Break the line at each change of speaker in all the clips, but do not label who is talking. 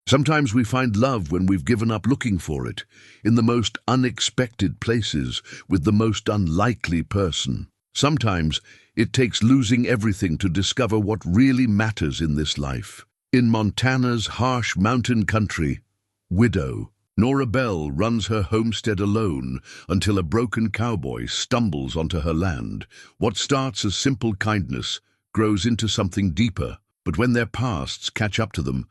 Sometimes we find love when we've given up looking for it, in the most unexpected places, with the most unlikely person. Sometimes it takes losing everything to discover what really matters in this life. In Montana's harsh mountain country, widow, Nora Bell runs her homestead alone until a broken cowboy stumbles onto her land. What starts as simple kindness grows into something deeper, but when their pasts catch up to them,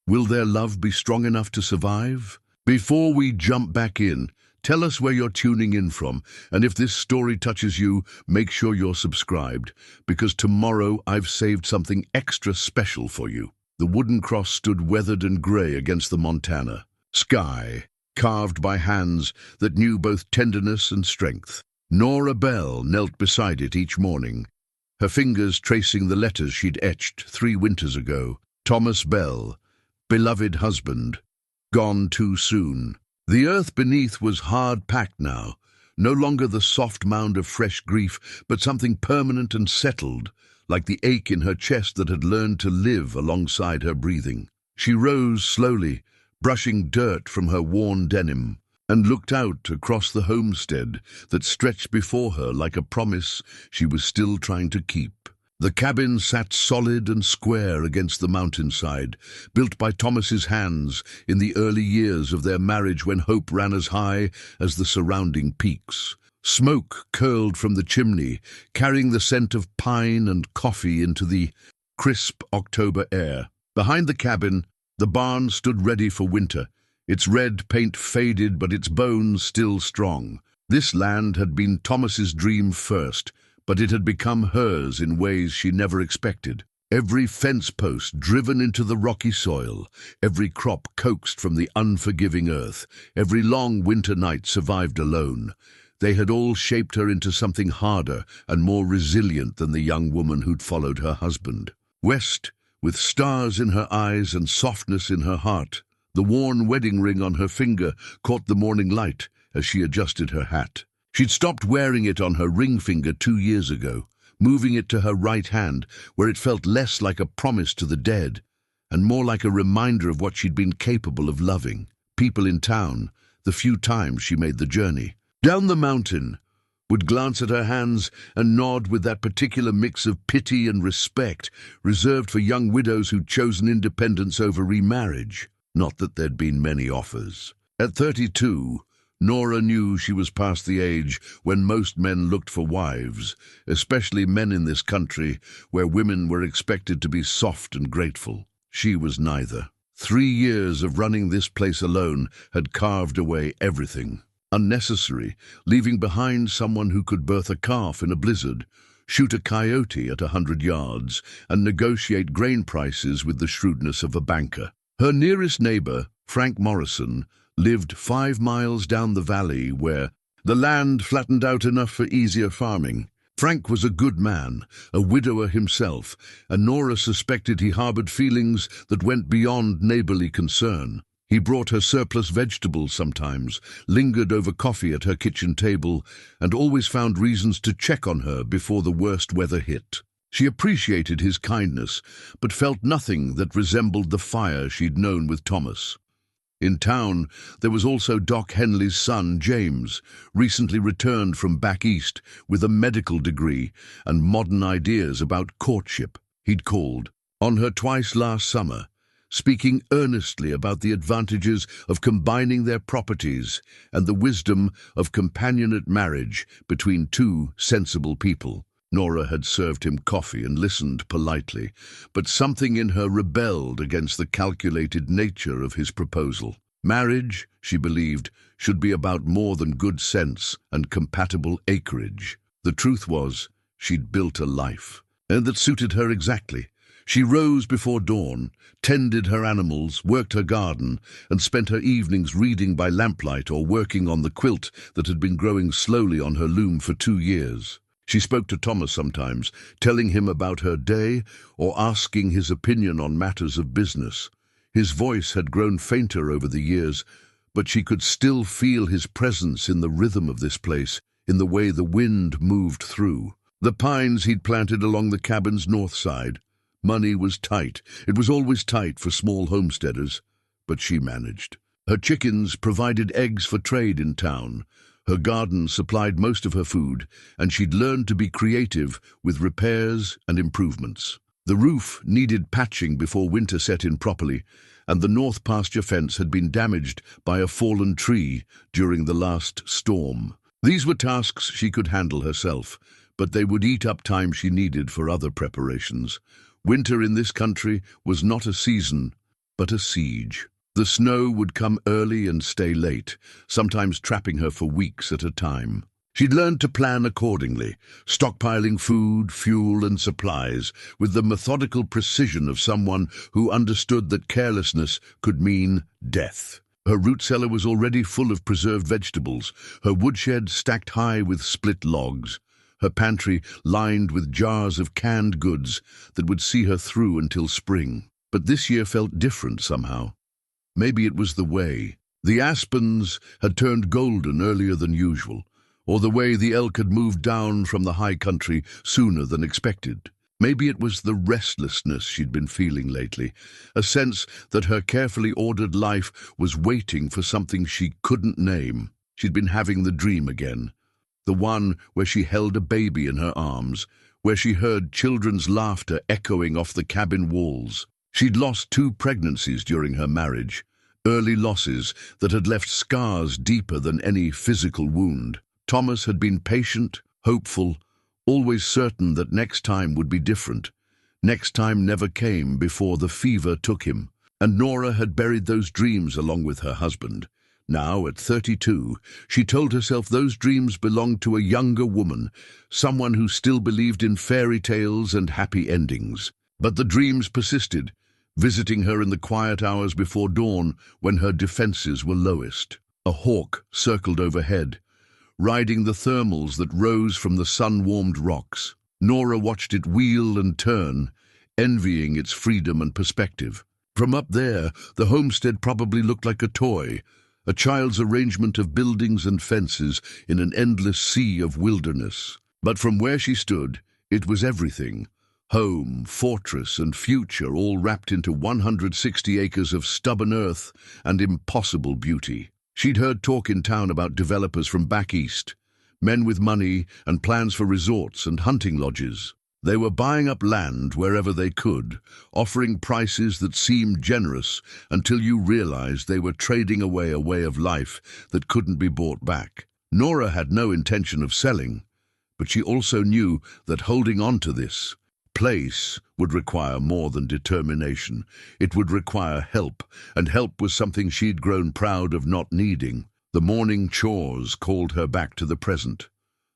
will their love be strong enough to survive? Before we jump back in, tell us where you're tuning in from, and if this story touches you, make sure you're subscribed, because tomorrow I've saved something extra special for you. The wooden cross stood weathered and grey against the Montana sky, carved by hands that knew both tenderness and strength. Nora Bell knelt beside it each morning, her fingers tracing the letters she'd etched 3 winters ago. Thomas Bell, beloved husband, gone too soon. The earth beneath was hard-packed now, no longer the soft mound of fresh grief, but something permanent and settled, like the ache in her chest that had learned to live alongside her breathing. She rose slowly, brushing dirt from her worn denim, and looked out across the homestead that stretched before her like a promise she was still trying to keep. The cabin sat solid and square against the mountainside, built by Thomas's hands in the early years of their marriage when hope ran as high as the surrounding peaks. Smoke curled from the chimney, carrying the scent of pine and coffee into the crisp October air. Behind the cabin, the barn stood ready for winter, its red paint faded but its bones still strong. This land had been Thomas's dream first, but it had become hers in ways she never expected. Every fence post driven into the rocky soil, every crop coaxed from the unforgiving earth, every long winter night survived alone. They had all shaped her into something harder and more resilient than the young woman who'd followed her husband. West, with stars in her eyes and softness in her heart, the worn wedding ring on her finger caught the morning light as she adjusted her hat. She'd stopped wearing it on her ring finger 2 years ago, moving it to her right hand, where it felt less like a promise to the dead and more like a reminder of what she'd been capable of loving. People in town, the few times she made the journey down the mountain, would glance at her hands and nod with that particular mix of pity and respect reserved for young widows who'd chosen independence over remarriage. Not that there'd been many offers. At 32, Nora knew she was past the age when most men looked for wives, especially men in this country where women were expected to be soft and grateful. She was neither. 3 years of running this place alone had carved away everything. Unnecessary, leaving behind someone who could birth a calf in a blizzard, shoot a coyote at 100 yards, and negotiate grain prices with the shrewdness of a banker. Her nearest neighbor, Frank Morrison, lived 5 miles down the valley where the land flattened out enough for easier farming. Frank was a good man, a widower himself, and Nora suspected he harbored feelings that went beyond neighborly concern. He brought her surplus vegetables sometimes, lingered over coffee at her kitchen table, and always found reasons to check on her before the worst weather hit. She appreciated his kindness, but felt nothing that resembled the fire she'd known with Thomas. In town, there was also Doc Henley's son, James, recently returned from back east with a medical degree and modern ideas about courtship. He'd called on her twice last summer, speaking earnestly about the advantages of combining their properties and the wisdom of companionate marriage between 2 sensible people. Nora had served him coffee and listened politely, but something in her rebelled against the calculated nature of his proposal. Marriage, she believed, should be about more than good sense and compatible acreage. The truth was, she'd built a life, and that suited her exactly. She rose before dawn, tended her animals, worked her garden, and spent her evenings reading by lamplight or working on the quilt that had been growing slowly on her loom for 2 years. She spoke to Thomas sometimes, telling him about her day or asking his opinion on matters of business. His voice had grown fainter over the years, but she could still feel his presence in the rhythm of this place, in the way the wind moved through. The pines he'd planted along the cabin's north side. Money was tight. It was always tight for small homesteaders. but she managed. Her chickens provided eggs for trade in town. Her garden supplied most of her food, and she'd learned to be creative with repairs and improvements. The roof needed patching before winter set in properly, and the north pasture fence had been damaged by a fallen tree during the last storm. These were tasks she could handle herself, but they would eat up time she needed for other preparations. Winter in this country was not a season, but a siege. The snow would come early and stay late, sometimes trapping her for weeks at a time. She'd learned to plan accordingly, stockpiling food, fuel, and supplies with the methodical precision of someone who understood that carelessness could mean death. Her root cellar was already full of preserved vegetables, her woodshed stacked high with split logs, her pantry lined with jars of canned goods that would see her through until spring. But this year felt different somehow. Maybe it was the way. The aspens had turned golden earlier than usual, or the way the elk had moved down from the high country sooner than expected. Maybe it was the restlessness she'd been feeling lately, a sense that her carefully ordered life was waiting for something she couldn't name. She'd been having the dream again, the one where she held a baby in her arms, where she heard children's laughter echoing off the cabin walls. She'd lost 2 pregnancies during her marriage, early losses that had left scars deeper than any physical wound. Thomas had been patient, hopeful, always certain that next time would be different. Next time never came before the fever took him, and Nora had buried those dreams along with her husband. Now, at 32, she told herself those dreams belonged to a younger woman, someone who still believed in fairy tales and happy endings. But the dreams persisted, visiting her in the quiet hours before dawn when her defenses were lowest. A hawk circled overhead, riding the thermals that rose from the sun-warmed rocks. Nora watched it wheel and turn, envying its freedom and perspective. From up there, the homestead probably looked like a toy, a child's arrangement of buildings and fences in an endless sea of wilderness. But from where she stood, it was everything. Home, fortress, and future all wrapped into 160 acres of stubborn earth and impossible beauty. She'd heard talk in town about developers from back east, men with money and plans for resorts and hunting lodges. They were buying up land wherever they could, offering prices that seemed generous until you realized they were trading away a way of life that couldn't be bought back. Nora had no intention of selling, but she also knew that holding on to this place would require more than determination. It would require help, and help was something she'd grown proud of not needing. The morning chores called her back to the present.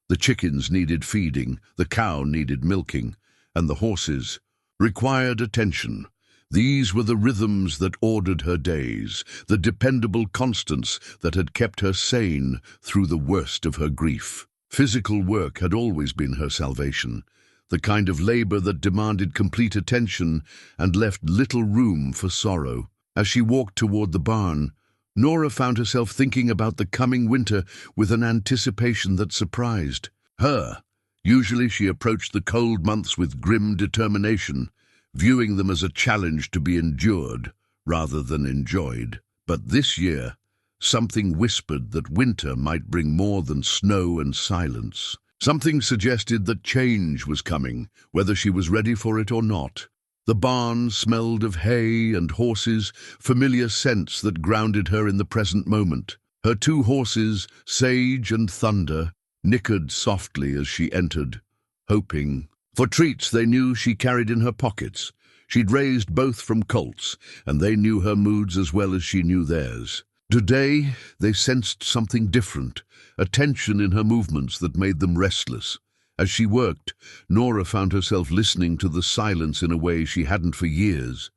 The chickens needed feeding, the cow needed milking, and the horses required attention. These were the rhythms that ordered her days, the dependable constants that had kept her sane through the worst of her grief. Physical work had always been her salvation, the kind of labor that demanded complete attention and left little room for sorrow. As she walked toward the barn, Nora found herself thinking about the coming winter with an anticipation that surprised her. Usually she approached the cold months with grim determination, viewing them as a challenge to be endured rather than enjoyed. But this year, something whispered that winter might bring more than snow and silence. Something suggested that change was coming, whether she was ready for it or not. The barn smelled of hay and horses, familiar scents that grounded her in the present moment. Her 2 horses, Sage and Thunder, nickered softly as she entered, hoping for treats they knew she carried in her pockets. She'd raised both from colts, and they knew her moods as well as she knew theirs. Today, they sensed something different, a tension in her movements that made them restless. As she worked, Nora found herself listening to the silence in a way she hadn't for years.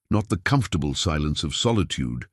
Not the comfortable silence of solitude,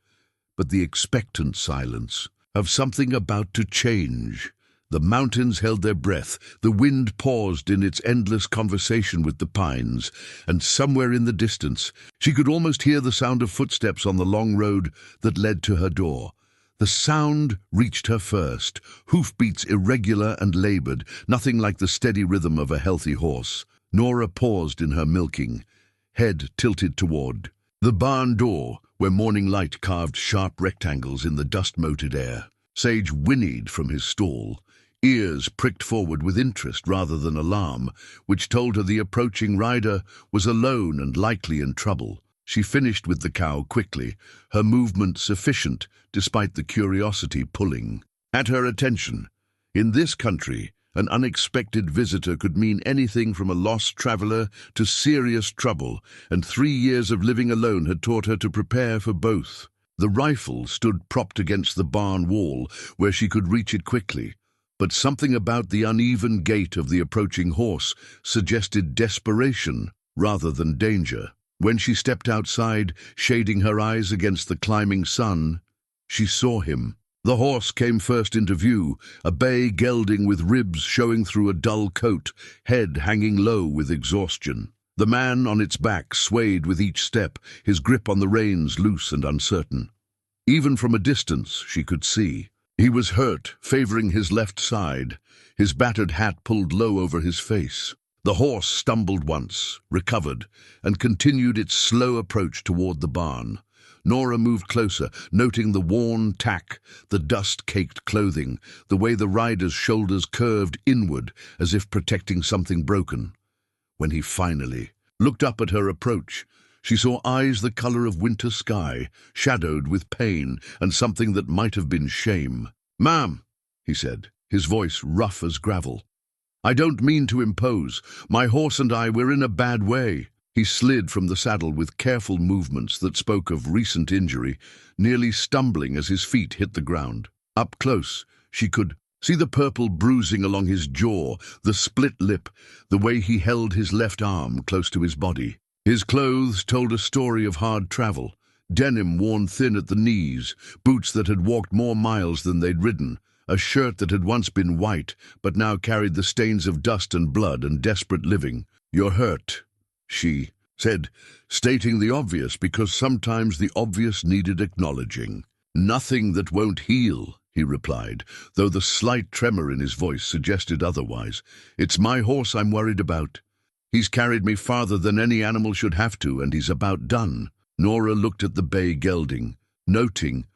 but the expectant silence of something about to change. The mountains held their breath, the wind paused in its endless conversation with the pines, and somewhere in the distance, she could almost hear the sound of footsteps on the long road that led to her door. The sound reached her first, hoofbeats irregular and labored, nothing like the steady rhythm of a healthy horse. Nora paused in her milking, head tilted toward. The barn door, where morning light carved sharp rectangles in the dust-moted air. Sage whinnied from his stall, ears pricked forward with interest rather than alarm, which told her the approaching rider was alone and likely in trouble. She finished with the cow quickly, her movement sufficient despite the curiosity pulling at her attention. In this country, an unexpected visitor could mean anything from a lost traveler to serious trouble, and 3 years of living alone had taught her to prepare for both. The rifle stood propped against the barn wall, where she could reach it quickly, but something about the uneven gait of the approaching horse suggested desperation rather than danger. When she stepped outside, shading her eyes against the climbing sun, she saw him. The horse came first into view, a bay gelding with ribs showing through a dull coat, head hanging low with exhaustion. The man on its back swayed with each step, his grip on the reins loose and uncertain. Even from a distance, she could see. He was hurt, favoring his left side, his battered hat pulled low over his face. The horse stumbled once, recovered, and continued its slow approach toward the barn. Nora moved closer, noting the worn tack, the dust-caked clothing, the way the rider's shoulders curved inward as if protecting something broken. When he finally looked up at her approach, she saw eyes the color of winter sky, shadowed with pain and something that might have been shame. "Ma'am," he said, his voice rough as gravel. "I don't mean to impose. My horse and we're in a bad way." He slid from the saddle with careful movements that spoke of recent injury, nearly stumbling as his feet hit the ground. Up close, she could see the purple bruising along his jaw, the split lip, the way he held his left arm close to his body. His clothes told a story of hard travel, denim worn thin at the knees, boots that had walked more miles than they'd ridden, a shirt that had once been white but now carried the stains of dust and blood and desperate living. "You're hurt," she said, stating the obvious because sometimes the obvious needed acknowledging. "Nothing that won't heal," he replied, though the slight tremor in his voice suggested otherwise. "It's my horse I'm worried about. He's carried me farther than any animal should have to, and he's about done." Nora looked at the bay gelding, noting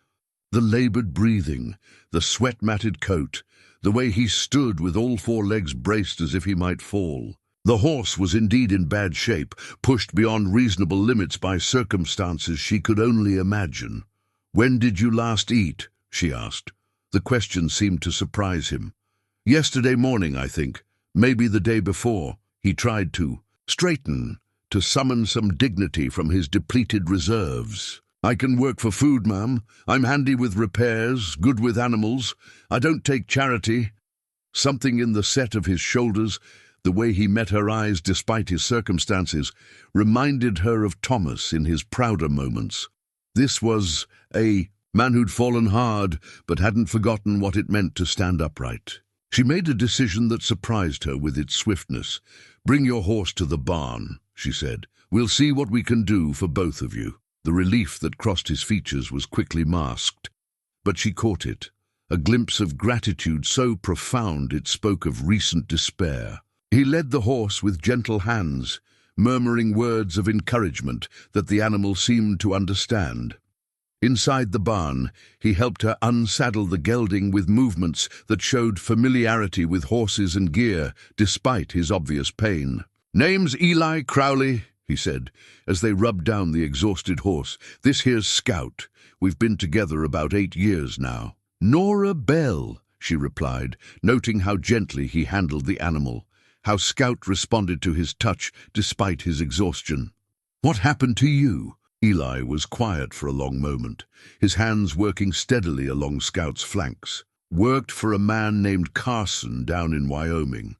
the labored breathing, the sweat-matted coat, the way he stood with all 4 legs braced as if he might fall. The horse was indeed in bad shape, pushed beyond reasonable limits by circumstances she could only imagine. "When did you last eat?" she asked. The question seemed to surprise him. "Yesterday morning, I think. Maybe the day before." He tried to straighten, to summon some dignity from his depleted reserves. "I can work for food, ma'am. I'm handy with repairs, good with animals. I don't take charity." Something in the set of his shoulders, the way he met her eyes despite his circumstances, reminded her of Thomas in his prouder moments. This was a man who'd fallen hard, but hadn't forgotten what it meant to stand upright. She made a decision that surprised her with its swiftness. "Bring your horse to the barn," she said. "We'll see what we can do for both of you." The relief that crossed his features was quickly masked, but she caught it, a glimpse of gratitude so profound it spoke of recent despair. He led the horse with gentle hands, murmuring words of encouragement that the animal seemed to understand. Inside the barn, he helped her unsaddle the gelding with movements that showed familiarity with horses and gear, despite his obvious pain. "Name's Eli Crowley," he said, as they rubbed down the exhausted horse. "This here's Scout. We've been together about 8 years now." "Nora Bell," she replied, noting how gently he handled the animal, how Scout responded to his touch despite his exhaustion. "What happened to you?" Eli was quiet for a long moment, his hands working steadily along Scout's flanks. "Worked for a man named Carson down in Wyoming.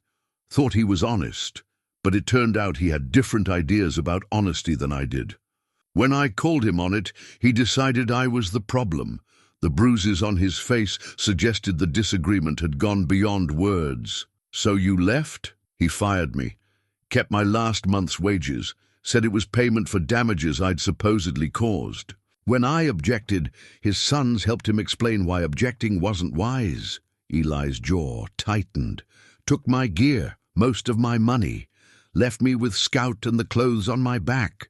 Thought he was honest, but it turned out he had different ideas about honesty than I did. When I called him on it, he decided I was the problem. The bruises on his face suggested the disagreement had gone beyond words. So you left? He fired me. Kept my last month's wages. Said it was payment for damages I'd supposedly caused. When I objected, his sons helped him explain why objecting wasn't wise. Eli's jaw tightened. Took my gear, most of my money. Left me with Scout and the clothes on my back.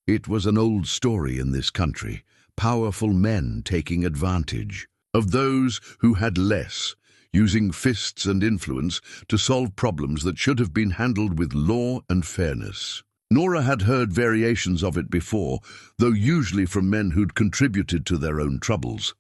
It was an old story in this country, powerful men taking advantage of those who had less, using fists and influence to solve problems that should have been handled with law and fairness. Nora had heard variations of it before, though usually from men who'd contributed to their own troubles.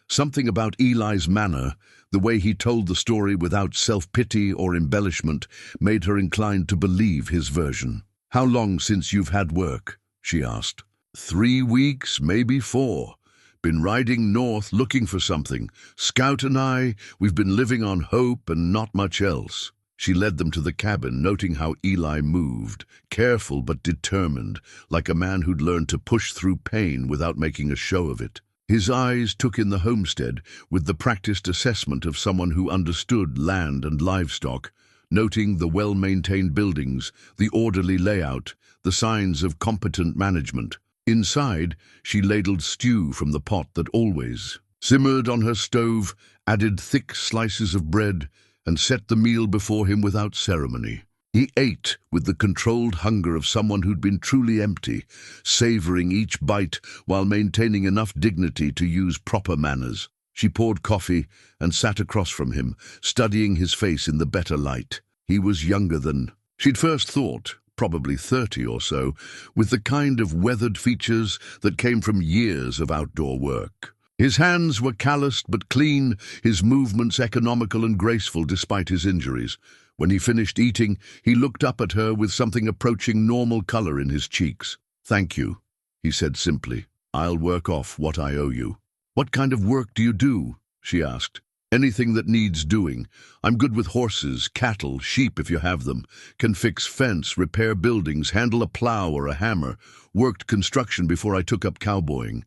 Something about Eli's manner, the way he told the story without self-pity or embellishment, made her inclined to believe his version. "How long since you've had work?" she asked. 3 weeks, maybe 4. Been riding north looking for something. Scout and we've been living on hope and not much else. She led them to the cabin, noting how Eli moved, careful but determined, like a man who'd learned to push through pain without making a show of it. His eyes took in the homestead with the practiced assessment of someone who understood land and livestock, noting the well-maintained buildings, the orderly layout, the signs of competent management. Inside, she ladled stew from the pot that always simmered on her stove, added thick slices of bread, and set the meal before him without ceremony. He ate with the controlled hunger of someone who'd been truly empty, savoring each bite while maintaining enough dignity to use proper manners. She poured coffee and sat across from him, studying his face in the better light. He was younger than she'd first thought, probably 30 or so, with the kind of weathered features that came from years of outdoor work. His hands were calloused but clean, his movements economical and graceful despite his injuries. When he finished eating, he looked up at her with something approaching normal color in his cheeks. "Thank you," he said simply. "I'll work off what I owe you." "What kind of work do you do?" she asked. "Anything that needs doing. I'm good with horses, cattle, sheep if you have them. Can fix fence, repair buildings, handle a plow or a hammer. Worked construction before I took up cowboying.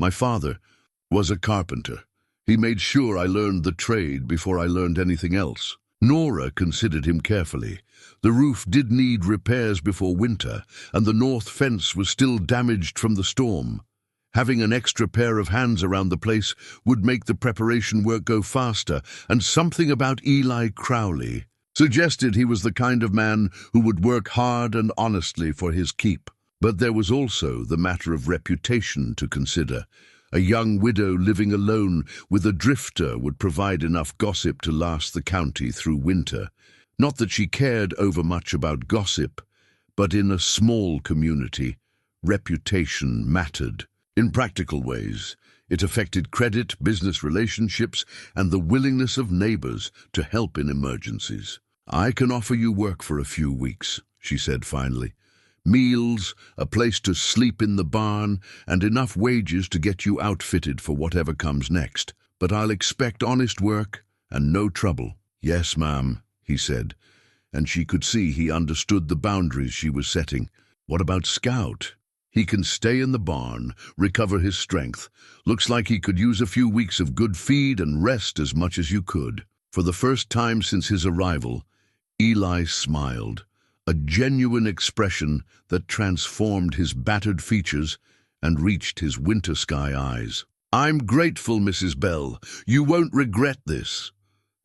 My father was a carpenter. He made sure I learned the trade before I learned anything else." Nora considered him carefully. The roof did need repairs before winter, and the north fence was still damaged from the storm. Having an extra pair of hands around the place would make the preparation work go faster, and something about Eli Crowley suggested he was the kind of man who would work hard and honestly for his keep. But there was also the matter of reputation to consider. A young widow living alone with a drifter would provide enough gossip to last the county through winter. Not that she cared overmuch about gossip, but in a small community, reputation mattered. In practical ways, it affected credit, business relationships, and the willingness of neighbors to help in emergencies. "I can offer you work for a few weeks," she said finally. "Meals, a place to sleep in the barn, and enough wages to get you outfitted for whatever comes next. But I'll expect honest work and no trouble." "Yes, ma'am," he said, and she could see he understood the boundaries she was setting. "What about Scout?" "He can stay in the barn, recover his strength. Looks like he could use a few weeks of good feed and rest as much as you could." For the first time since his arrival, Eli smiled, a genuine expression that transformed his battered features and reached his winter sky eyes. "I'm grateful, Mrs. Bell. You won't regret this."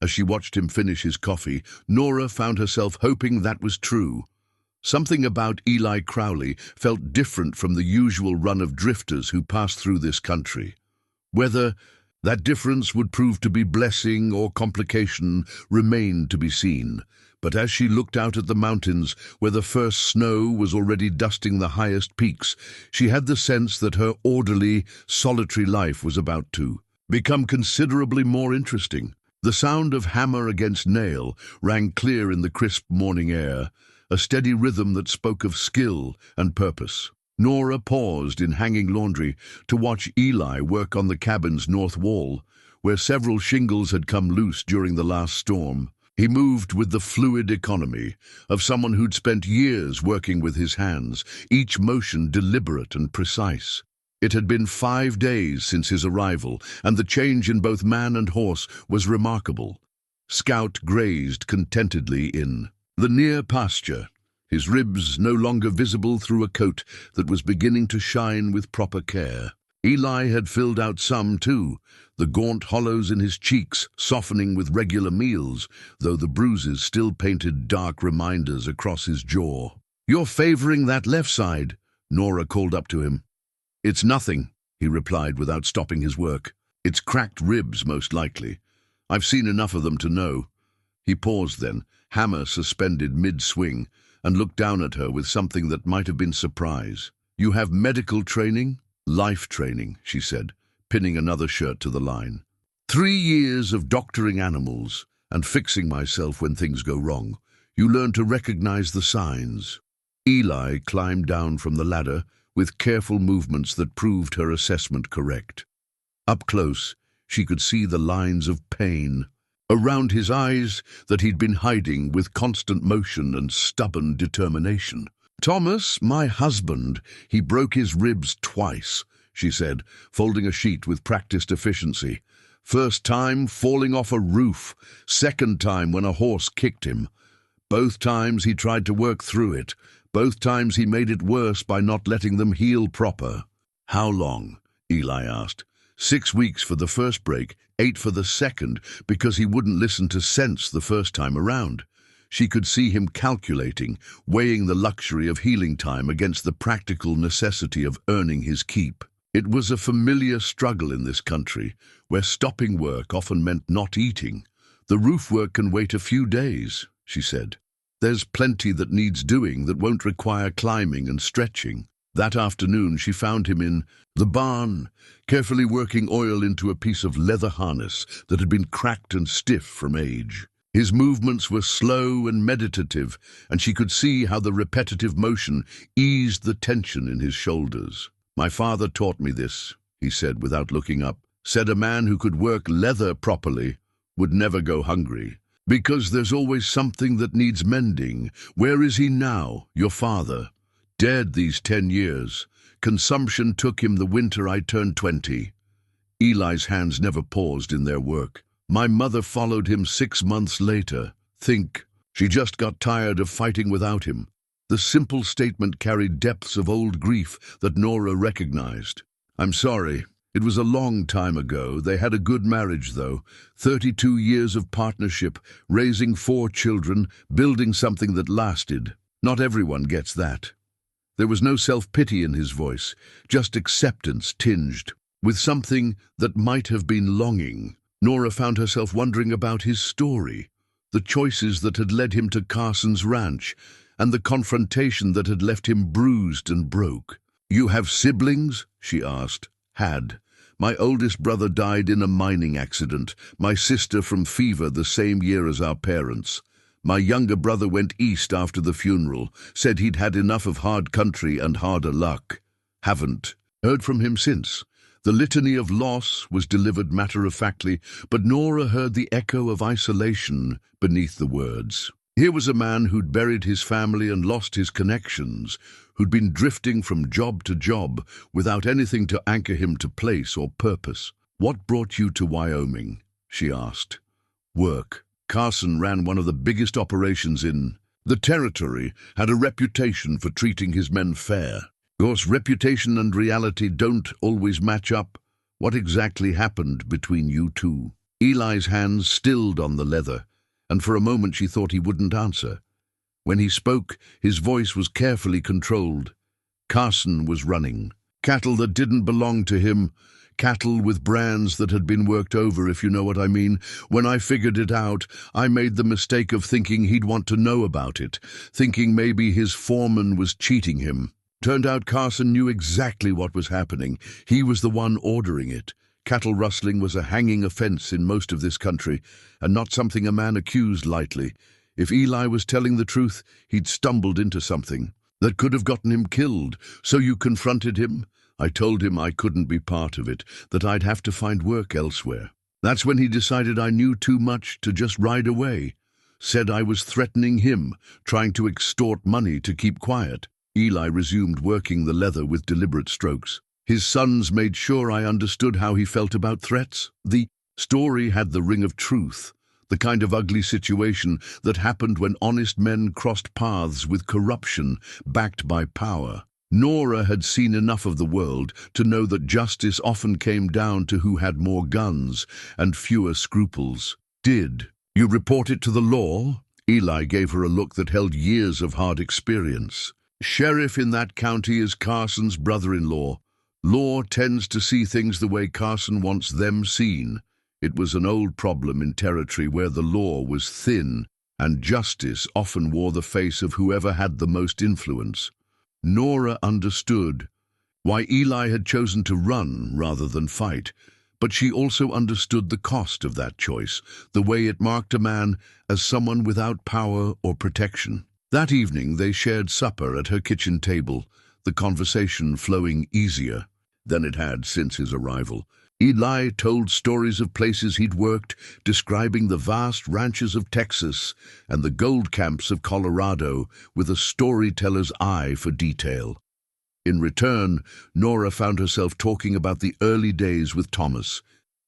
As she watched him finish his coffee, Nora found herself hoping that was true. Something about Eli Crowley felt different from the usual run of drifters who passed through this country. Whether that difference would prove to be blessing or complication remained to be seen. But as she looked out at the mountains, where the first snow was already dusting the highest peaks, she had the sense that her orderly, solitary life was about to become considerably more interesting. The sound of hammer against nail rang clear in the crisp morning air, a steady rhythm that spoke of skill and purpose. Nora paused in hanging laundry to watch Eli work on the cabin's north wall, where several shingles had come loose during the last storm. He moved with the fluid economy of someone who'd spent years working with his hands, each motion deliberate and precise. It had been 5 days since his arrival, and the change in both man and horse was remarkable. Scout grazed contentedly in the near pasture, his ribs no longer visible through a coat that was beginning to shine with proper care. Eli had filled out some, too, the gaunt hollows in his cheeks softening with regular meals, though the bruises still painted dark reminders across his jaw. "You're favoring that left side," Nora called up to him. "It's nothing," he replied without stopping his work. "It's cracked ribs, most likely. I've seen enough of them to know." He paused then, hammer suspended mid-swing, and looked down at her with something that might have been surprise. "You have medical training?" "Life training," she said, pinning another shirt to the line. 3 years of doctoring animals and fixing myself when things go wrong. You learn to recognize the signs." Eli climbed down from the ladder with careful movements that proved her assessment correct. Up close, she could see the lines of pain around his eyes that he'd been hiding with constant motion and stubborn determination. "Thomas, my husband, he broke his ribs twice," she said, folding a sheet with practiced efficiency. "First time falling off a roof, second time when a horse kicked him. Both times he tried to work through it. Both times he made it worse by not letting them heal proper." "How long?" Eli asked. 6 weeks for the first break, 8 for the second, because he wouldn't listen to sense the first time around. She could see him calculating, weighing the luxury of healing time against the practical necessity of earning his keep. It was a familiar struggle in this country, where stopping work often meant not eating. "The roof work can wait a few days," she said. "There's plenty that needs doing that won't require climbing and stretching." That afternoon she found him in the barn, carefully working oil into a piece of leather harness that had been cracked and stiff from age. His movements were slow and meditative, and she could see how the repetitive motion eased the tension in his shoulders. "My father taught me this," he said without looking up. "Said a man who could work leather properly would never go hungry. Because there's always something that needs mending. Where is he now, your father?" "Dead these 10 years. Consumption took him the winter I turned 20. Eli's hands never paused in their work. "My mother followed him 6 months later. Think, she just got tired of fighting without him." The simple statement carried depths of old grief that Nora recognized. "I'm sorry. It was a long time ago. They had a good marriage, though. 32 years of partnership, raising 4 children, building something that lasted. Not everyone gets that." There was no self-pity in his voice, just acceptance tinged with something that might have been longing. Nora found herself wondering about his story, the choices that had led him to Carson's ranch, and the confrontation that had left him bruised and broke. "You have siblings?" she asked. "Had. My oldest brother died in a mining accident, my sister from fever the same year as our parents. My younger brother went east after the funeral, said he'd had enough of hard country and harder luck. Haven't heard from him since." The litany of loss was delivered matter-of-factly, but Nora heard the echo of isolation beneath the words. Here was a man who'd buried his family and lost his connections, who'd been drifting from job to job without anything to anchor him to place or purpose. "What brought you to Wyoming?" she asked. "Work. Carson ran one of the biggest operations in the territory, had a reputation for treating his men fair. Of course, reputation and reality don't always match up. What exactly happened between you two?" Eli's hands stilled on the leather, and for a moment she thought he wouldn't answer. When he spoke, his voice was carefully controlled. Carson was running cattle that didn't belong to him, cattle with brands that had been worked over, if you know what I mean. When I figured it out, I made the mistake of thinking he'd want to know about it, thinking maybe his foreman was cheating him. Turned out Carson knew exactly what was happening. He was the one ordering it. Cattle rustling was a hanging offense in most of this country, and not something a man accused lightly. If Eli was telling the truth, he'd stumbled into something that could have gotten him killed. So you confronted him? I told him I couldn't be part of it, that I'd have to find work elsewhere. That's when he decided I knew too much to just ride away. Said I was threatening him, trying to extort money to keep quiet. Eli resumed working the leather with deliberate strokes. His sons made sure I understood how he felt about threats. The story had the ring of truth, the kind of ugly situation that happened when honest men crossed paths with corruption backed by power. Nora had seen enough of the world to know that justice often came down to who had more guns and fewer scruples. "Did you report it to the law?" Eli gave her a look that held years of hard experience. Sheriff in that county is Carson's brother-in-law. Law tends to see things the way Carson wants them seen. It was an old problem in territory where the law was thin and justice often wore the face of whoever had the most influence. Nora understood why Eli had chosen to run rather than fight, but she also understood the cost of that choice, the way it marked a man as someone without power or protection. That evening they shared supper at her kitchen table, the conversation flowing easier than it had since his arrival. Eli told stories of places he'd worked, describing the vast ranches of Texas and the gold camps of Colorado with a storyteller's eye for detail. In return, Nora found herself talking about the early days with Thomas,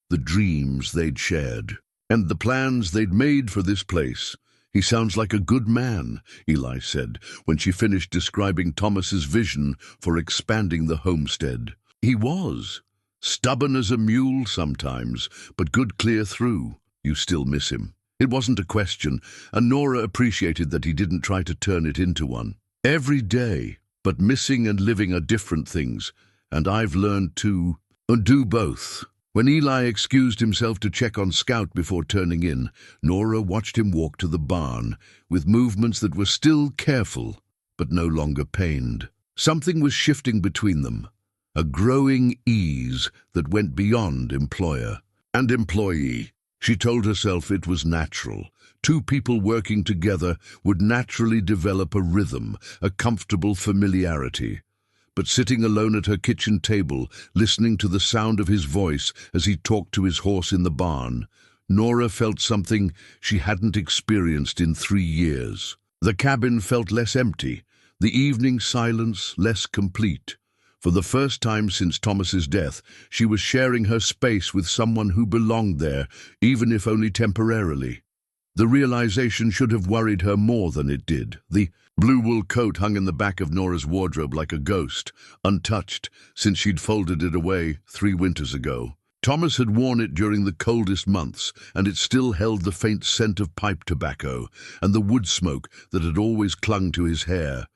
the dreams they'd shared, and the plans they'd made for this place. "He sounds like a good man," Eli said, when she finished describing Thomas's vision for expanding the homestead. "He was. Stubborn as a mule sometimes, but good clear through. You still miss him." It wasn't a question, and Nora appreciated that he didn't try to turn it into one. "Every day, but missing and living are different things, and I've learned to do both." When Eli excused himself to check on Scout before turning in, Nora watched him walk to the barn, with movements that were still careful, but no longer pained. Something was shifting between them, a growing ease that went beyond employer and employee. She told herself it was natural. Two people working together would naturally develop a rhythm, a comfortable familiarity. But sitting alone at her kitchen table, listening to the sound of his voice as he talked to his horse in the barn, Nora felt something she hadn't experienced in 3 years. The cabin felt less empty, the evening silence less complete. For the first time since Thomas's death, she was sharing her space with someone who belonged there, even if only temporarily. The realization should have worried her more than it did. The blue wool coat hung in the back of Nora's wardrobe like a ghost, untouched since she'd folded it away 3 winters ago. Thomas had worn it during the coldest months, and it still held the faint scent of pipe tobacco and the wood smoke that had always clung to his hair.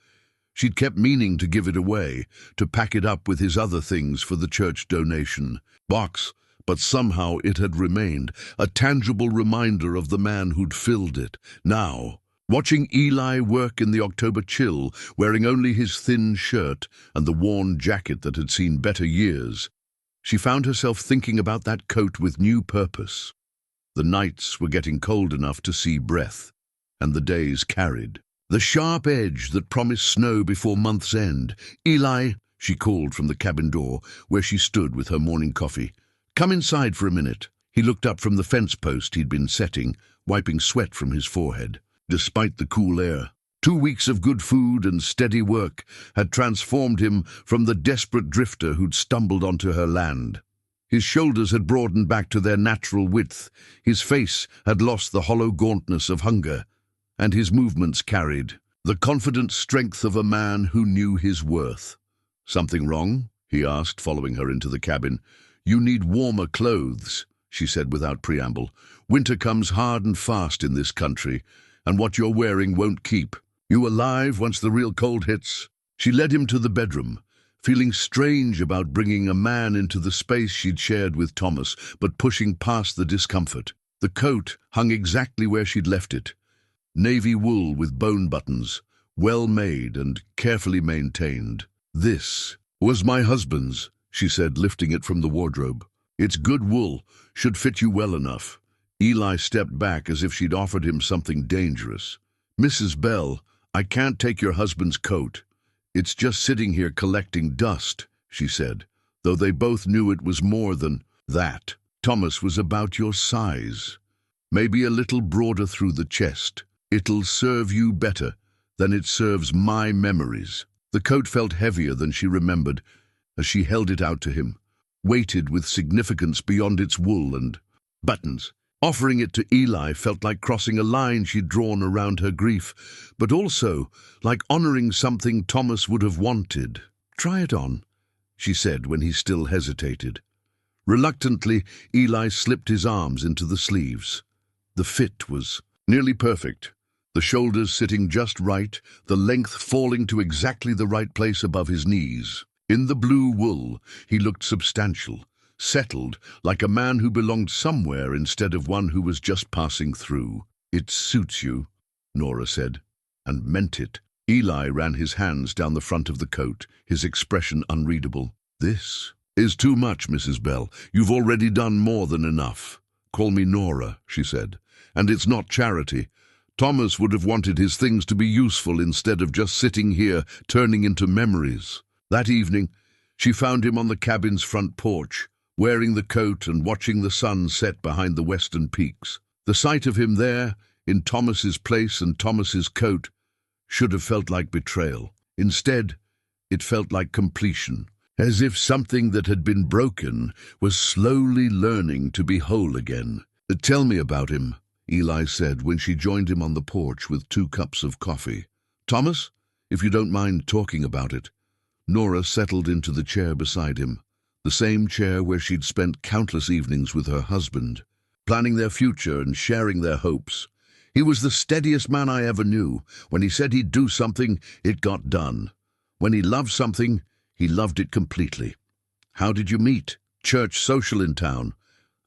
She'd kept meaning to give it away, to pack it up with his other things for the church donation box, but somehow it had remained, a tangible reminder of the man who'd filled it. Now, watching Eli work in the October chill, wearing only his thin shirt and the worn jacket that had seen better years, she found herself thinking about that coat with new purpose. The nights were getting cold enough to see breath, and the days carried the sharp edge that promised snow before month's end. "Eli," she called from the cabin door, where she stood with her morning coffee. "Come inside for a minute." He looked up from the fence post he'd been setting, wiping sweat from his forehead. Despite the cool air, 2 weeks of good food and steady work had transformed him from the desperate drifter who'd stumbled onto her land. His shoulders had broadened back to their natural width, his face had lost the hollow gauntness of hunger, and his movements carried the confident strength of a man who knew his worth. "Something wrong?" he asked, following her into the cabin. "You need warmer clothes," she said without preamble. "Winter comes hard and fast in this country, and what you're wearing won't keep. You alive once the real cold hits?" She led him to the bedroom, feeling strange about bringing a man into the space she'd shared with Thomas, but pushing past the discomfort. The coat hung exactly where she'd left it. Navy wool with bone buttons, well made and carefully maintained. "This was my husband's," she said, lifting it from the wardrobe. "It's good wool, should fit you well enough." Eli stepped back as if she'd offered him something dangerous. "Mrs. Bell, I can't take your husband's coat. It's just sitting here collecting dust," she said, though they both knew it was more than that. "Thomas was about your size, maybe a little broader through the chest. It'll serve you better than it serves my memories." The coat felt heavier than she remembered as she held it out to him, weighted with significance beyond its wool and buttons. Offering it to Eli felt like crossing a line she'd drawn around her grief, but also like honoring something Thomas would have wanted. "Try it on," she said when he still hesitated. Reluctantly, Eli slipped his arms into the sleeves. The fit was nearly perfect. the shoulders sitting just right, the length falling to exactly the right place above his knees. In the blue wool, he looked substantial, settled, like a man who belonged somewhere instead of one who was just passing through. "It suits you," Nora said, and meant it. Eli ran his hands down the front of the coat, his expression unreadable. "This is too much, Mrs. Bell. You've already done more than enough." "Call me Nora," she said, "and it's not charity. Thomas would have wanted his things to be useful instead of just sitting here turning into memories." That evening, she found him on the cabin's front porch, wearing the coat and watching the sun set behind the western peaks. The sight of him there, in Thomas's place and Thomas's coat, should have felt like betrayal. Instead, it felt like completion, as if something that had been broken was slowly learning to be whole again. "Tell me about him," Eli said when she joined him on the porch with 2 cups of coffee. "Thomas, if you don't mind talking about it." Nora settled into the chair beside him, the same chair where she'd spent countless evenings with her husband, planning their future and sharing their hopes. "He was the steadiest man I ever knew. When he said he'd do something, it got done. When he loved something, he loved it completely." "How did you meet?" "Church social in town.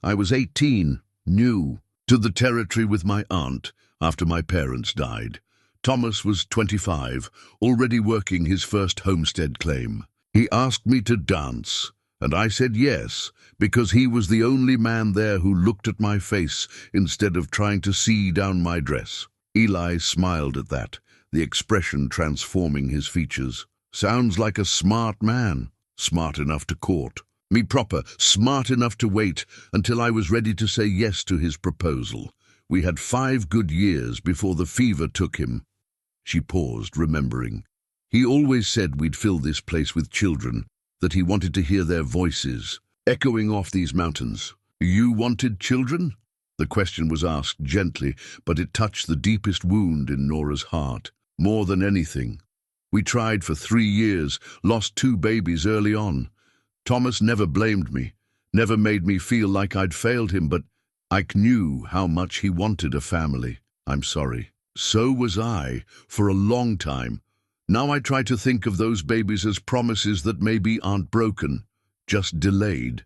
I was 18, new to the territory with my aunt after my parents died. Thomas was 25, already working his first homestead claim. He asked me to dance, and I said yes, because he was the only man there who looked at my face instead of trying to see down my dress." Eli smiled at that, the expression transforming his features. "Sounds like a smart man. Smart enough to court. Me proper, smart enough to wait until I was ready to say yes to his proposal. We had 5 good years before the fever took him." She paused, remembering. "He always said we'd fill this place with children, that he wanted to hear their voices, echoing off these mountains." "You wanted children?" The question was asked gently, but it touched the deepest wound in Nora's heart. "More than anything. We tried for 3 years, lost 2 babies early on. Thomas never blamed me, never made me feel like I'd failed him, but I knew how much he wanted a family. I'm sorry. So was I, for a long time. Now I try to think of those babies as promises that maybe aren't broken, just delayed."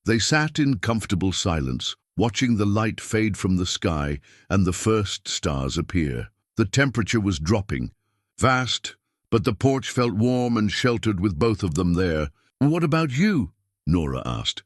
They sat in comfortable silence, watching the light fade from the sky and the first stars appear. The temperature was dropping. Vast, but the porch felt warm and sheltered with both of them there. "What about you?" Nora asked.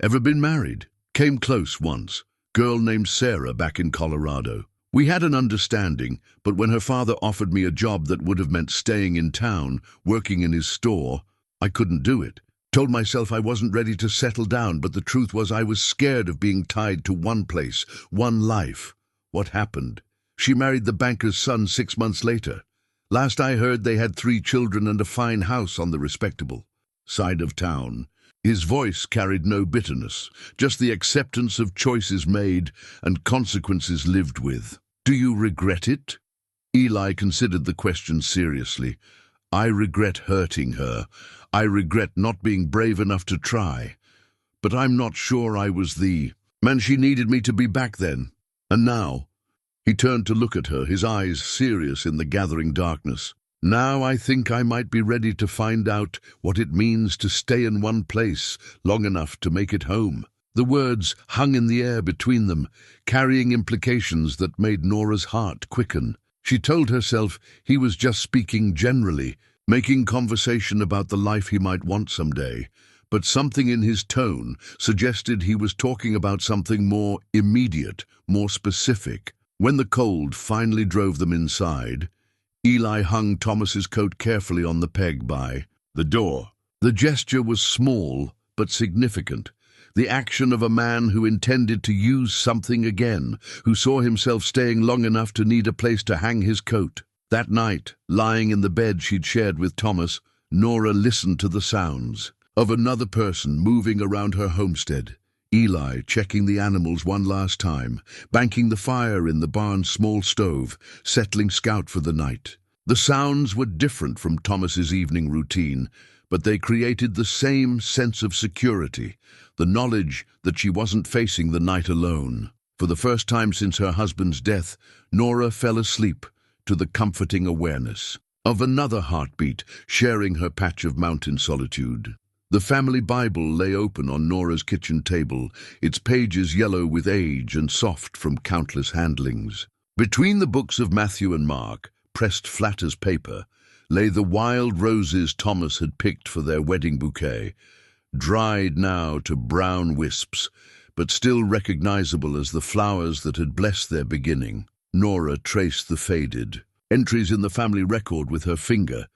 "Ever been married?" "Came close once. Girl named Sarah back in Colorado. We had an understanding, but when her father offered me a job that would have meant staying in town, working in his store, I couldn't do it. Told myself I wasn't ready to settle down, but the truth was I was scared of being tied to one place, one life." "What happened?" "She married the banker's son 6 months later. Last I heard they had 3 children and a fine house on the respectable side of town." His voice carried no bitterness, just the acceptance of choices made and consequences lived with. "Do you regret it?" Eli considered the question seriously. "I regret hurting her. I regret not being brave enough to try. But I'm not sure I was the man she needed me to be back then. And now," he turned to look at her, his eyes serious in the gathering darkness, "now I think I might be ready to find out what it means to stay in one place long enough to make it home." The words hung in the air between them, carrying implications that made Nora's heart quicken. She told herself he was just speaking generally, making conversation about the life he might want someday, but something in his tone suggested he was talking about something more immediate, more specific. When the cold finally drove them inside, Eli hung Thomas's coat carefully on the peg by the door. The gesture was small but significant, the action of a man who intended to use something again, who saw himself staying long enough to need a place to hang his coat. That night, lying in the bed she'd shared with Thomas, Nora listened to the sounds of another person moving around her homestead. Eli checking the animals one last time, banking the fire in the barn's small stove, settling Scout for the night. The sounds were different from Thomas's evening routine, but they created the same sense of security, the knowledge that she wasn't facing the night alone. For the first time since her husband's death, Nora fell asleep, to the comforting awareness of another heartbeat sharing her patch of mountain solitude. The family Bible lay open on Nora's kitchen table, its pages yellow with age and soft from countless handlings. Between the books of Matthew and Mark, pressed flat as paper, lay the wild roses Thomas had picked for their wedding bouquet, dried now to brown wisps, but still recognizable as the flowers that had blessed their beginning. Nora traced the faded entries in the family record with her finger.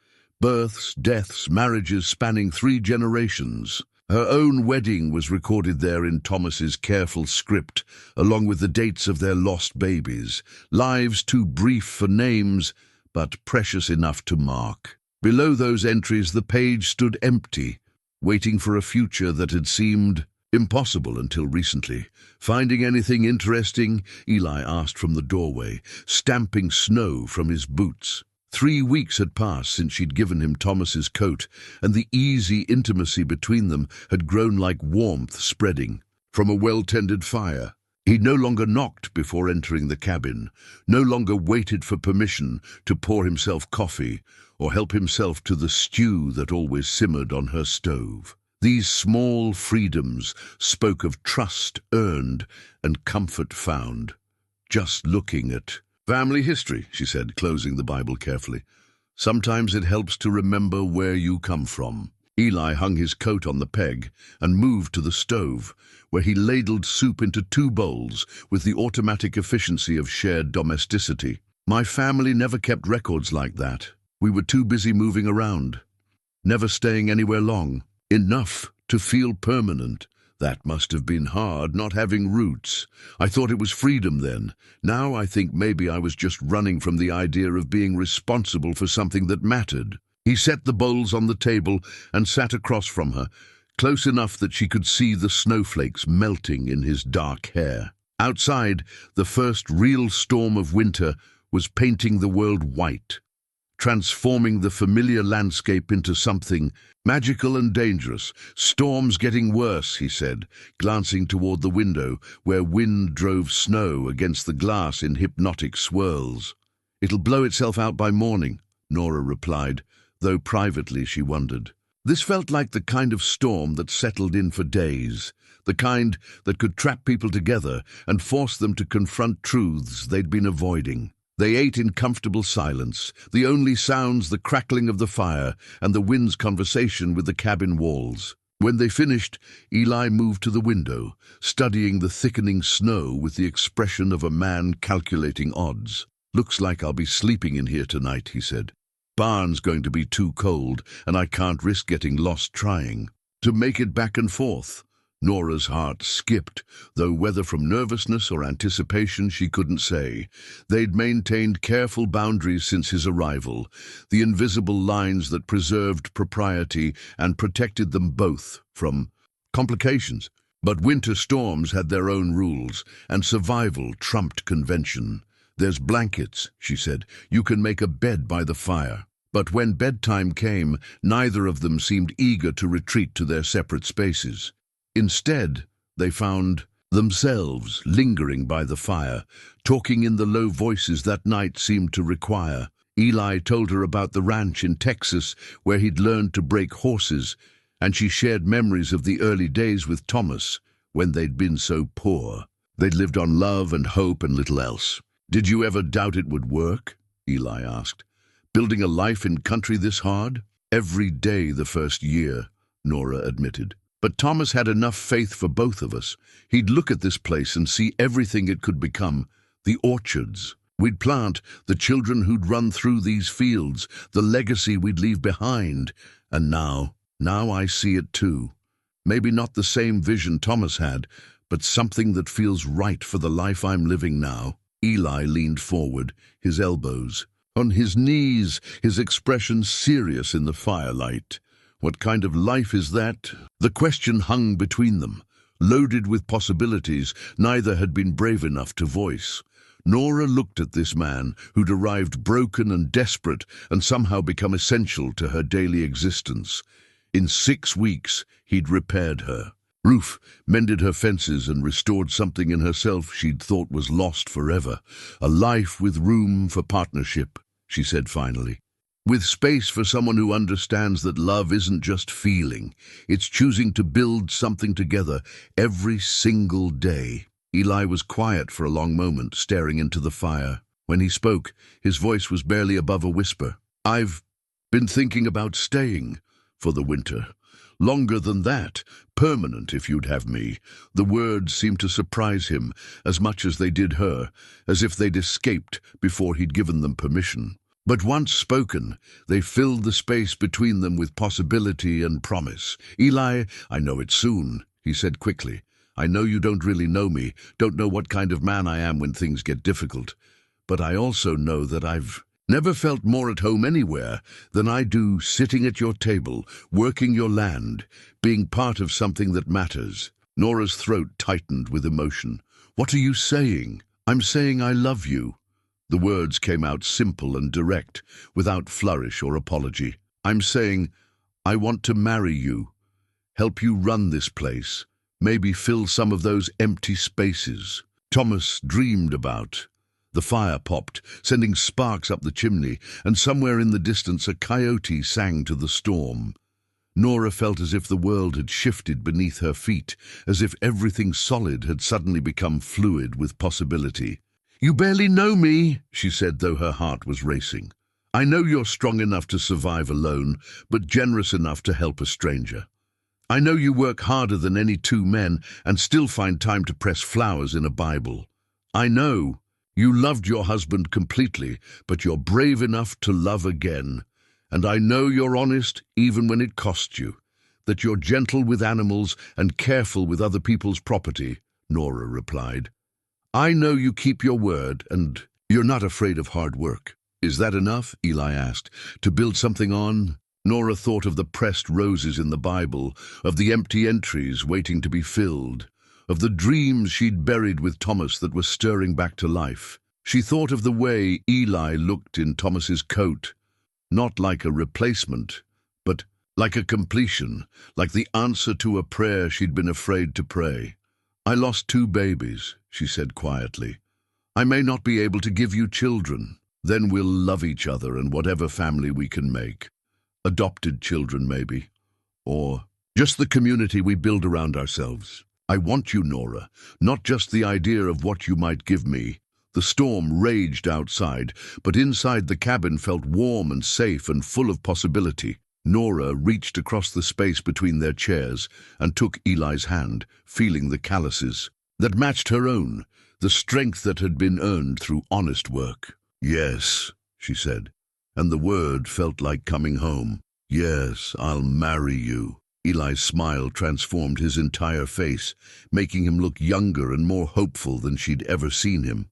Births, deaths, marriages spanning 3 generations. Her own wedding was recorded there in Thomas's careful script, along with the dates of their lost babies, lives too brief for names, but precious enough to mark. Below those entries the page stood empty, waiting for a future that had seemed impossible until recently. "Finding anything interesting?" Eli asked from the doorway, stamping snow from his boots. 3 weeks had passed since she'd given him Thomas's coat, and the easy intimacy between them had grown like warmth spreading from a well-tended fire. He no longer knocked before entering the cabin, no longer waited for permission to pour himself coffee or help himself to the stew that always simmered on her stove. These small freedoms spoke of trust earned and comfort found. "Just looking at family history," she said, closing the Bible carefully. "Sometimes it helps to remember where you come from." Eli hung his coat on the peg and moved to the stove, where he ladled soup into 2 bowls with the automatic efficiency of shared domesticity. "My family never kept records like that. We were too busy moving around, never staying anywhere long. Enough to feel permanent. That must have been hard, not having roots. I thought it was freedom then. Now I think maybe I was just running from the idea of being responsible for something that mattered." He set the bowls on the table and sat across from her, close enough that she could see the snowflakes melting in his dark hair. Outside, the first real storm of winter was painting the world white, transforming the familiar landscape into something magical and dangerous. "Storm's getting worse," he said, glancing toward the window, where wind drove snow against the glass in hypnotic swirls. "It'll blow itself out by morning," Nora replied, though privately she wondered. This felt like the kind of storm that settled in for days, the kind that could trap people together and force them to confront truths they'd been avoiding. They ate in comfortable silence, the only sounds the crackling of the fire and the wind's conversation with the cabin walls. When they finished, Eli moved to the window, studying the thickening snow with the expression of a man calculating odds. "Looks like I'll be sleeping in here tonight," he said. "Barn's going to be too cold, and I can't risk getting lost trying to make it back and forth." Nora's heart skipped, though whether from nervousness or anticipation she couldn't say. They'd maintained careful boundaries since his arrival, the invisible lines that preserved propriety and protected them both from complications. But winter storms had their own rules, and survival trumped convention. "There's blankets," she said. "You can make a bed by the fire." But when bedtime came, neither of them seemed eager to retreat to their separate spaces. Instead, they found themselves lingering by the fire, talking in the low voices that night seemed to require. Eli told her about the ranch in Texas where he'd learned to break horses, and she shared memories of the early days with Thomas when they'd been so poor. They'd lived on love and hope and little else. "Did you ever doubt it would work?" Eli asked. "Building a life in country this hard?" "Every day the first year," Nora admitted. "But Thomas had enough faith for both of us. He'd look at this place and see everything it could become. The orchards we'd plant, the children who'd run through these fields, the legacy we'd leave behind. And now I see it too. Maybe not the same vision Thomas had, but something that feels right for the life I'm living now." Eli leaned forward, his elbows on his knees, his expression serious in the firelight. "What kind of life is that?" The question hung between them, loaded with possibilities neither had been brave enough to voice. Nora looked at this man who'd arrived broken and desperate and somehow become essential to her daily existence. In 6 weeks, he'd repaired her. Ruth mended her fences and restored something in herself she'd thought was lost forever. A life with room for partnership, she said finally. With space for someone who understands that love isn't just feeling, it's choosing to build something together every single day. Eli was quiet for a long moment, staring into the fire. When he spoke, his voice was barely above a whisper. "I've been thinking about staying for the winter. Longer than that, permanent if you'd have me." The words seemed to surprise him as much as they did her, as if they'd escaped before he'd given them permission. But once spoken, they filled the space between them with possibility and promise. "Eli, I know it soon," he said quickly. "I know you don't really know me, don't know what kind of man I am when things get difficult. But I also know that I've never felt more at home anywhere than I do sitting at your table, working your land, being part of something that matters." Nora's throat tightened with emotion. "What are you saying?" "I'm saying I love you." The words came out simple and direct, without flourish or apology. "I'm saying I want to marry you, help you run this place, maybe fill some of those empty spaces Thomas dreamed about." The fire popped, sending sparks up the chimney, and somewhere in the distance a coyote sang to the storm. Nora felt as if the world had shifted beneath her feet, as if everything solid had suddenly become fluid with possibility. "You barely know me," she said, though her heart was racing. "I know you're strong enough to survive alone, but generous enough to help a stranger. I know you work harder than any two men and still find time to press flowers in a Bible. I know you loved your husband completely, but you're brave enough to love again. And I know you're honest even when it costs you, that you're gentle with animals and careful with other people's property," Nora replied. "I know you keep your word, and you're not afraid of hard work." "Is that enough?" Eli asked. "To build something on?" Nora thought of the pressed roses in the Bible, of the empty entries waiting to be filled, of the dreams she'd buried with Thomas that were stirring back to life. She thought of the way Eli looked in Thomas's coat, not like a replacement, but like a completion, like the answer to a prayer she'd been afraid to pray. "I lost 2 babies," she said quietly. "I may not be able to give you children. Then we'll love each other and whatever family we can make. Adopted children, maybe. Or just the community we build around ourselves. I want you, Nora, not just the idea of what you might give me." The storm raged outside, but inside the cabin felt warm and safe and full of possibility. Nora reached across the space between their chairs and took Eli's hand, feeling the calluses that matched her own, the strength that had been earned through honest work. "Yes," she said, and the word felt like coming home. "Yes, I'll marry you." Eli's smile transformed his entire face, making him look younger and more hopeful than she'd ever seen him.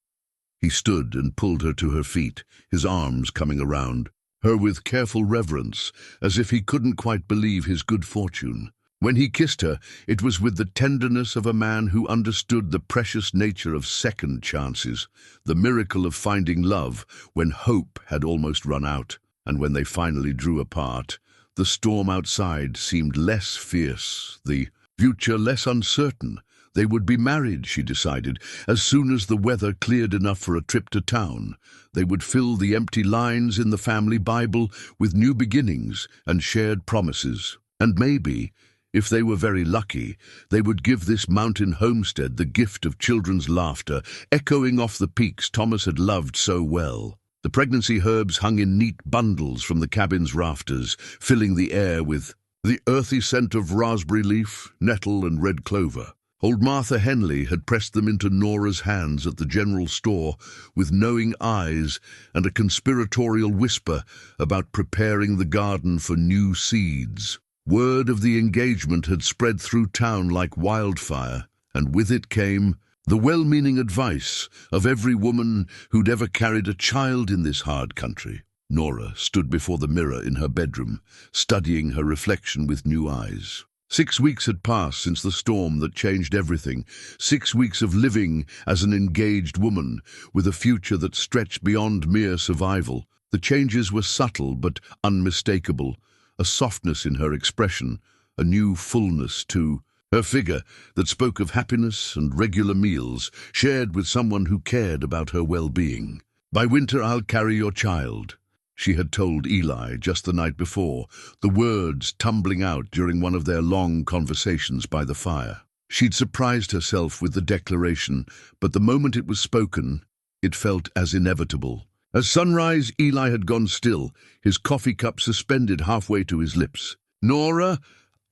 He stood and pulled her to her feet, his arms coming around her with careful reverence, as if he couldn't quite believe his good fortune. When he kissed her, it was with the tenderness of a man who understood the precious nature of second chances, the miracle of finding love when hope had almost run out. And when they finally drew apart, the storm outside seemed less fierce, the future less uncertain. They would be married, she decided, as soon as the weather cleared enough for a trip to town. They would fill the empty lines in the family Bible with new beginnings and shared promises. And maybe, if they were very lucky, they would give this mountain homestead the gift of children's laughter, echoing off the peaks Thomas had loved so well. The pregnancy herbs hung in neat bundles from the cabin's rafters, filling the air with the earthy scent of raspberry leaf, nettle, and red clover. Old Martha Henley had pressed them into Nora's hands at the general store with knowing eyes and a conspiratorial whisper about preparing the garden for new seeds. Word of the engagement had spread through town like wildfire, and with it came the well-meaning advice of every woman who'd ever carried a child in this hard country. Nora stood before the mirror in her bedroom, studying her reflection with new eyes. 6 weeks had passed since the storm that changed everything. 6 weeks of living as an engaged woman, with a future that stretched beyond mere survival. The changes were subtle but unmistakable, a softness in her expression, a new fullness to Her figure that spoke of happiness and regular meals shared with someone who cared about her well-being. "By winter I'll carry your child," she had told Eli just the night before, the words tumbling out during one of their long conversations by the fire. She'd surprised herself with the declaration, but the moment it was spoken, it felt as inevitable. At sunrise, Eli had gone still, his coffee cup suspended halfway to his lips. "Nora,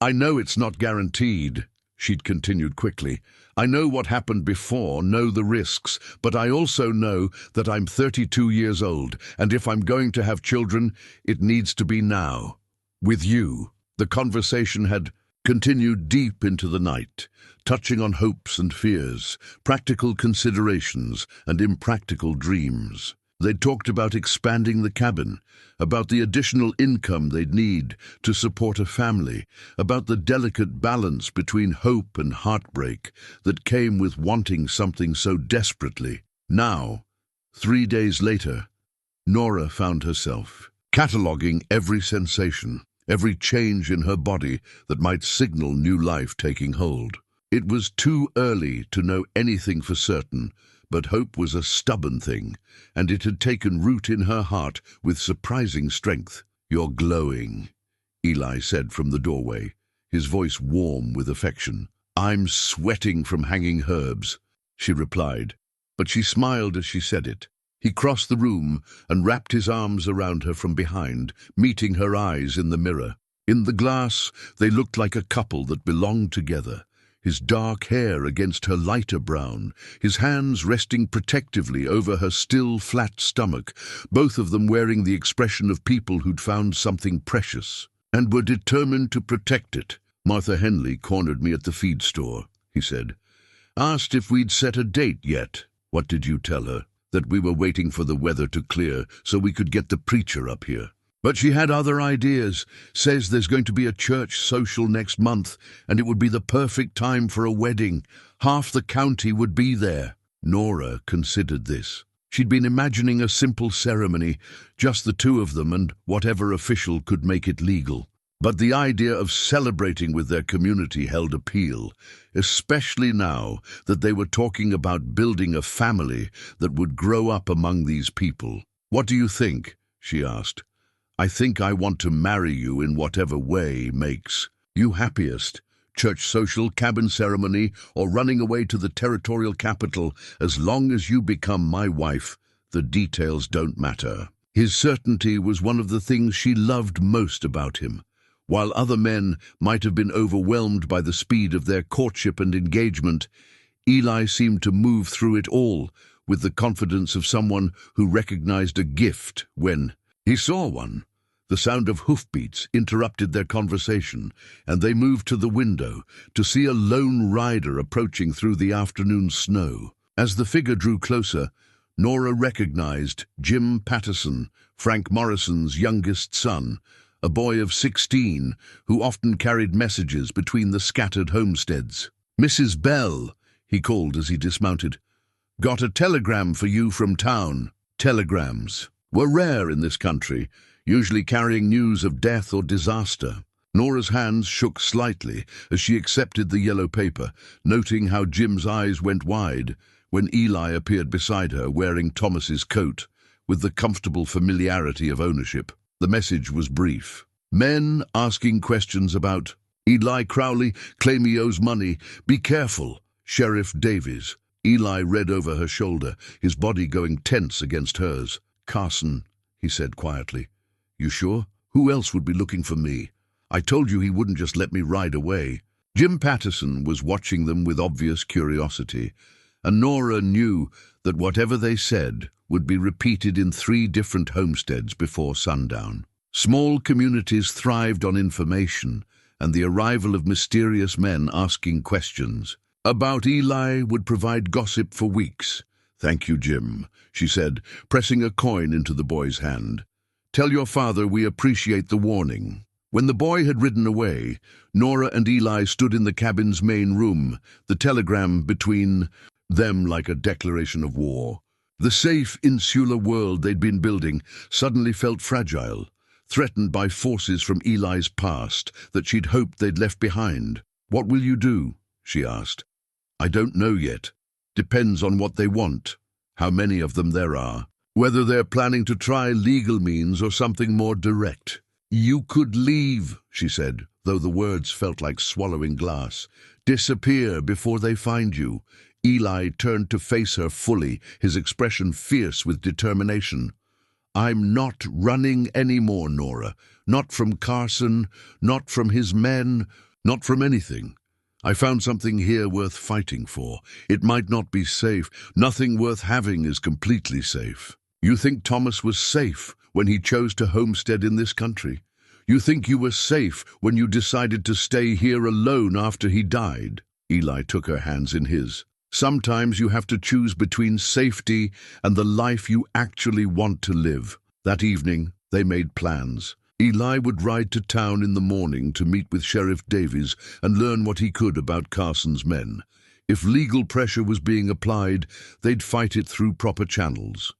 I know it's not guaranteed," she'd continued quickly. "I know what happened before, know the risks, but I also know that I'm 32 years old, and if I'm going to have children, it needs to be now. With you." The conversation had continued deep into the night, touching on hopes and fears, practical considerations and impractical dreams. They talked about expanding the cabin, about the additional income they'd need to support a family, about the delicate balance between hope and heartbreak that came with wanting something so desperately. Now, 3 days later, Nora found herself cataloguing every sensation, every change in her body that might signal new life taking hold. It was too early to know anything for certain, but hope was a stubborn thing, and it had taken root in her heart with surprising strength. "You're glowing," Eli said from the doorway, his voice warm with affection. "I'm sweating from hanging herbs," she replied, but she smiled as she said it. He crossed the room and wrapped his arms around her from behind, meeting her eyes in the mirror. In the glass, they looked like a couple that belonged together, his dark hair against her lighter brown, his hands resting protectively over her still, flat stomach, both of them wearing the expression of people who'd found something precious and were determined to protect it. "Martha Henley cornered me at the feed store," he said. "Asked if we'd set a date yet." "What did you tell her?" "That we were waiting for the weather to clear so we could get the preacher up here. But she had other ideas, says there's going to be a church social next month, and it would be the perfect time for a wedding. Half the county would be there." Nora considered this. She'd been imagining a simple ceremony, just the two of them and whatever official could make it legal. But the idea of celebrating with their community held appeal, especially now that they were talking about building a family that would grow up among these people. "What do you think?" she asked. "I think I want to marry you in whatever way makes you happiest. Church social, cabin ceremony, or running away to the territorial capital, as long as you become my wife, the details don't matter." His certainty was one of the things she loved most about him. While other men might have been overwhelmed by the speed of their courtship and engagement, Eli seemed to move through it all with the confidence of someone who recognized a gift when he saw one. The sound of hoofbeats interrupted their conversation, and they moved to the window to see a lone rider approaching through the afternoon snow. As the figure drew closer, Nora recognized Jim Patterson, Frank Morrison's youngest son, a boy of 16 who often carried messages between the scattered homesteads. "Mrs. Bell," he called as he dismounted. "Got a telegram for you from town." Telegrams were rare in this country, usually carrying news of death or disaster. Nora's hands shook slightly as she accepted the yellow paper, noting how Jim's eyes went wide when Eli appeared beside her wearing Thomas's coat, with the comfortable familiarity of ownership. The message was brief. "Men asking questions about Eli Crowley, claim he owes money. Be careful. Sheriff Davies." Eli read over her shoulder, his body going tense against hers. "Carson," he said quietly. "You sure? Who else would be looking for me? I told you he wouldn't just let me ride away." Jim Patterson was watching them with obvious curiosity, and Nora knew that whatever they said would be repeated in 3 different homesteads before sundown. Small communities thrived on information and the arrival of mysterious men asking questions. About Eli would provide gossip for weeks. "Thank you, Jim," she said, pressing a coin into the boy's hand. "Tell your father we appreciate the warning." When the boy had ridden away, Nora and Eli stood in the cabin's main room, the telegram between them like a declaration of war. The safe, insular world they'd been building suddenly felt fragile, threatened by forces from Eli's past that she'd hoped they'd left behind. "What will you do?" she asked. "I don't know yet. Depends on what they want, how many of them there are, whether they're planning to try legal means or something more direct." "You could leave," she said, though the words felt like swallowing glass. "Disappear before they find you." Eli turned to face her fully, his expression fierce with determination. "I'm not running anymore, Nora. Not from Carson, not from his men, not from anything. I found something here worth fighting for. It might not be safe. Nothing worth having is completely safe. You think Thomas was safe when he chose to homestead in this country? You think you were safe when you decided to stay here alone after he died?" Eli took her hands in his. "Sometimes you have to choose between safety and the life you actually want to live." That evening, they made plans. Eli would ride to town in the morning to meet with Sheriff Davies and learn what he could about Carson's men. If legal pressure was being applied, they'd fight it through proper channels.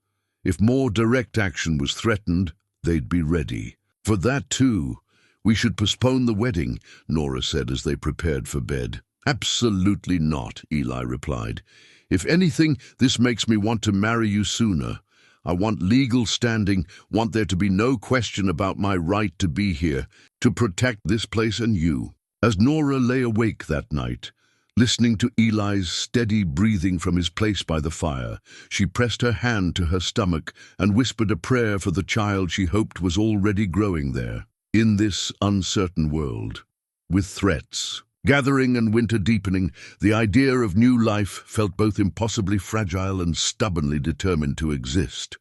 If more direct action was threatened, they'd be ready. "For that too, we should postpone the wedding," Nora said as they prepared for bed. "Absolutely not," Eli replied. "If anything, this makes me want to marry you sooner. I want legal standing, want there to be no question about my right to be here, to protect this place and you." As Nora lay awake that night, listening to Eli's steady breathing from his place by the fire, she pressed her hand to her stomach and whispered a prayer for the child she hoped was already growing there. In this uncertain world, with threats gathering and winter deepening, the idea of new life felt both impossibly fragile and stubbornly determined to exist.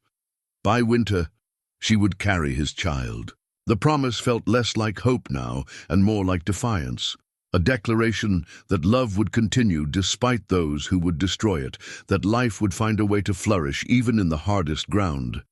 By winter, she would carry his child. The promise felt less like hope now and more like defiance. A declaration that love would continue despite those who would destroy it, that life would find a way to flourish even in the hardest ground.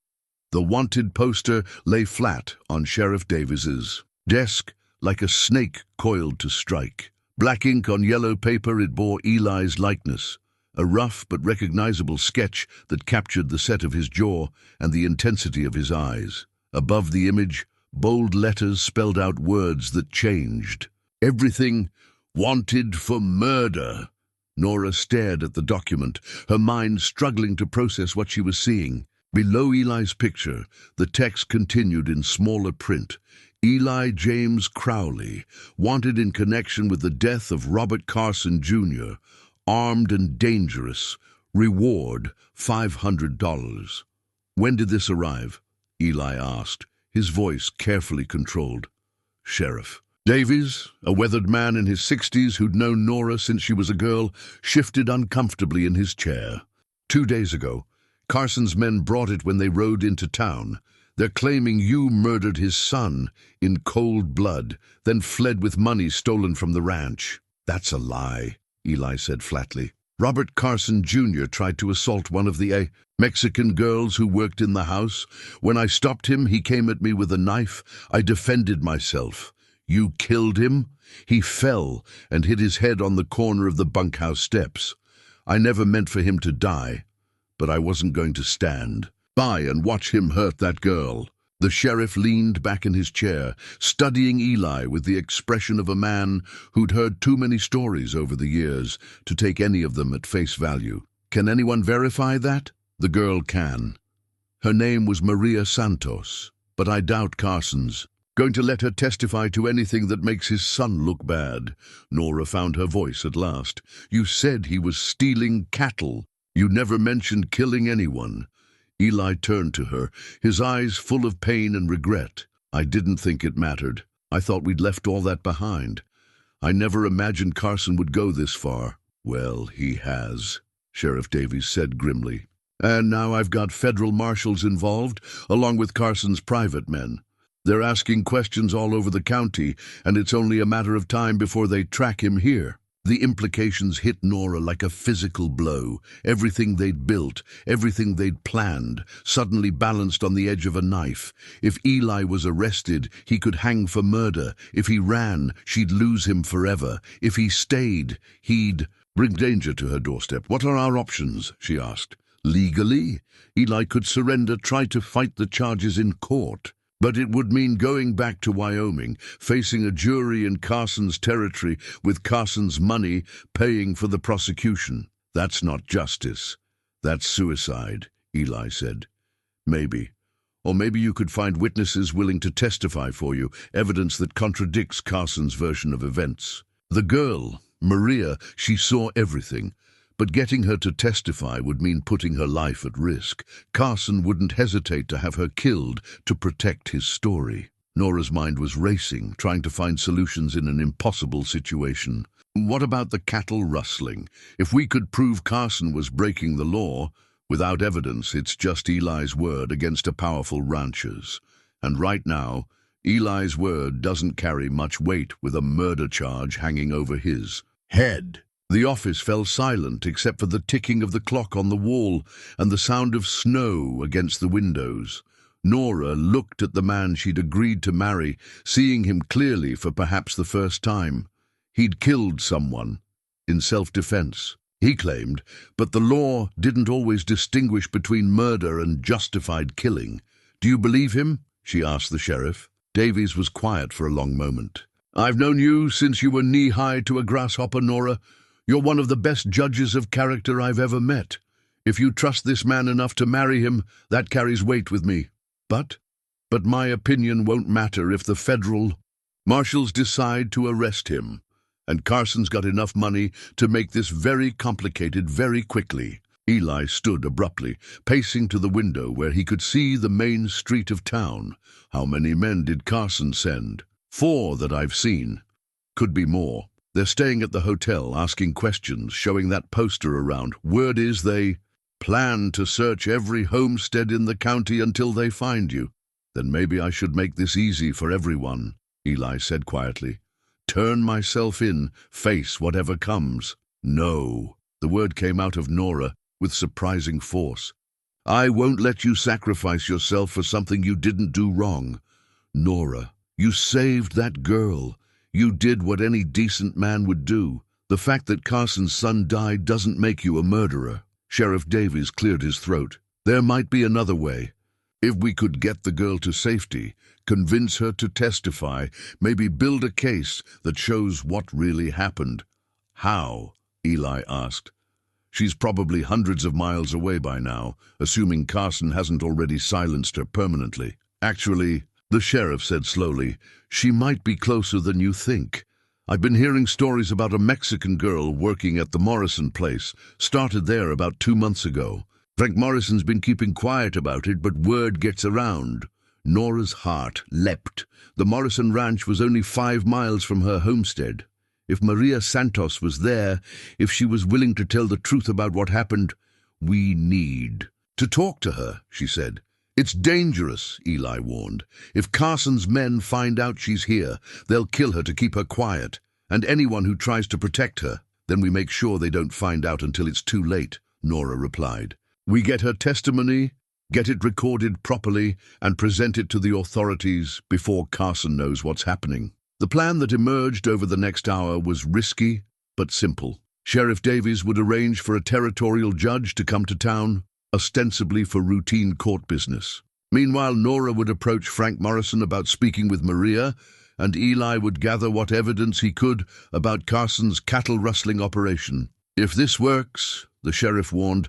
The wanted poster lay flat on Sheriff Davies's desk like a snake coiled to strike. Black ink on yellow paper, it bore Eli's likeness, a rough but recognizable sketch that captured the set of his jaw and the intensity of his eyes. Above the image, bold letters spelled out words that changed. Everything wanted for murder. Nora stared at the document, her mind struggling to process what she was seeing. Below Eli's picture, the text continued in smaller print. Eli James Crowley, wanted in connection with the death of Robert Carson, Jr., armed and dangerous, reward $500. "When did this arrive?" Eli asked, his voice carefully controlled. "Sheriff." Davies, a weathered man in his 60s who'd known Nora since she was a girl, shifted uncomfortably in his chair. 2 days ago, Carson's men brought it when they rode into town. They're claiming you murdered his son in cold blood, then fled with money stolen from the ranch." "That's a lie," Eli said flatly. "Robert Carson, Jr. tried to assault one of the Mexican girls who worked in the house. When I stopped him, he came at me with a knife. I defended myself. You killed him? He fell and hit his head on the corner of the bunkhouse steps. I never meant for him to die, but I wasn't going to stand by and watch him hurt that girl." The sheriff leaned back in his chair, studying Eli with the expression of a man who'd heard too many stories over the years to take any of them at face value. "Can anyone verify that?" "The girl can. Her name was Maria Santos, but I doubt Carson's. Going to let her testify to anything that makes his son look bad." Nora found her voice at last. "You said he was stealing cattle. You never mentioned killing anyone." Eli turned to her, his eyes full of pain and regret. "I didn't think it mattered. I thought we'd left all that behind. I never imagined Carson would go this far." "Well, he has," Sheriff Davies said grimly. "And now I've got federal marshals involved, along with Carson's private men. They're asking questions all over the county, and it's only a matter of time before they track him here." The implications hit Nora like a physical blow. Everything they'd built, everything they'd planned, suddenly balanced on the edge of a knife. If Eli was arrested, he could hang for murder. If he ran, she'd lose him forever. If he stayed, he'd bring danger to her doorstep. "What are our options?" she asked. "Legally, Eli could surrender, try to fight the charges in court. But it would mean going back to Wyoming, facing a jury in Carson's territory with Carson's money paying for the prosecution. That's not justice. That's suicide, Eli said. Maybe. Or maybe you could find witnesses willing to testify for you, evidence that contradicts Carson's version of events. The girl, Maria, she saw everything. But getting her to testify would mean putting her life at risk. Carson wouldn't hesitate to have her killed to protect his story. Nora's mind was racing, trying to find solutions in an impossible situation. What about the cattle rustling? If we could prove Carson was breaking the law, without evidence, it's just Eli's word against a powerful rancher's. And right now, Eli's word doesn't carry much weight with a murder charge hanging over his head. The office fell silent except for the ticking of the clock on the wall and the sound of snow against the windows. Nora looked at the man she'd agreed to marry, seeing him clearly for perhaps the first time. He'd killed someone, in self-defense, he claimed, but the law didn't always distinguish between murder and justified killing. "Do you believe him?" she asked the sheriff. Davies was quiet for a long moment. "I've known you since you were knee-high to a grasshopper, Nora. You're one of the best judges of character I've ever met. If you trust this man enough to marry him, that carries weight with me. But my opinion won't matter if the federal marshals decide to arrest him. And Carson's got enough money to make this very complicated very quickly." Eli stood abruptly, pacing to the window where he could see the main street of town. "How many men did Carson send?" "4 that I've seen. Could be more. They're staying at the hotel, asking questions, showing that poster around. Word is they plan to search every homestead in the county until they find you." "Then maybe I should make this easy for everyone," Eli said quietly. "Turn myself in, face whatever comes." "No." The word came out of Nora with surprising force. "I won't let you sacrifice yourself for something you didn't do wrong. Nora, you saved that girl. You did what any decent man would do. The fact that Carson's son died doesn't make you a murderer." Sheriff Davies cleared his throat. "There might be another way. If we could get the girl to safety, convince her to testify, maybe build a case that shows what really happened." "How?" Eli asked. "She's probably hundreds of miles away by now, assuming Carson hasn't already silenced her permanently." "Actually," the sheriff said slowly, "she might be closer than you think. I've been hearing stories about a Mexican girl working at the Morrison place. Started there about 2 months ago. Frank Morrison's been keeping quiet about it, but word gets around." Nora's heart leapt. The Morrison ranch was only 5 miles from her homestead. If Maria Santos was there, if she was willing to tell the truth about what happened, "We need to talk to her," she said. "It's dangerous," Eli warned. "If Carson's men find out she's here, they'll kill her to keep her quiet. And anyone who tries to protect her, then we make sure they don't find out until it's too late," Nora replied. "We get her testimony, get it recorded properly, and present it to the authorities before Carson knows what's happening." The plan that emerged over the next hour was risky, but simple. Sheriff Davies would arrange for a territorial judge to come to town, ostensibly for routine court business. Meanwhile, Nora would approach Frank Morrison about speaking with Maria, and Eli would gather what evidence he could about Carson's cattle-rustling operation. "If this works," the sheriff warned,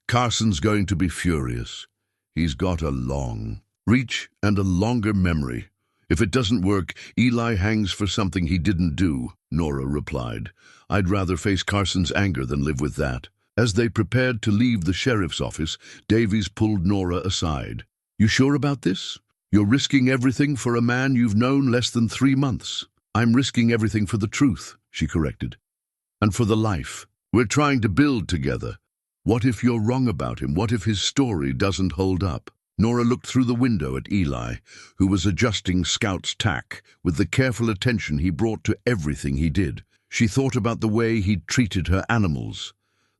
"Carson's going to be furious. He's got a long reach and a longer memory. If it doesn't work, Eli hangs for something he didn't do," Nora replied. "I'd rather face Carson's anger than live with that." As they prepared to leave the sheriff's office, Davies pulled Nora aside. "You sure about this? You're risking everything for a man you've known less than 3 months." "I'm risking everything for the truth," she corrected. "And for the life we're trying to build together. What if you're wrong about him? What if his story doesn't hold up?" Nora looked through the window at Eli, who was adjusting Scout's tack with the careful attention he brought to everything he did. She thought about the way he'd treated her animals,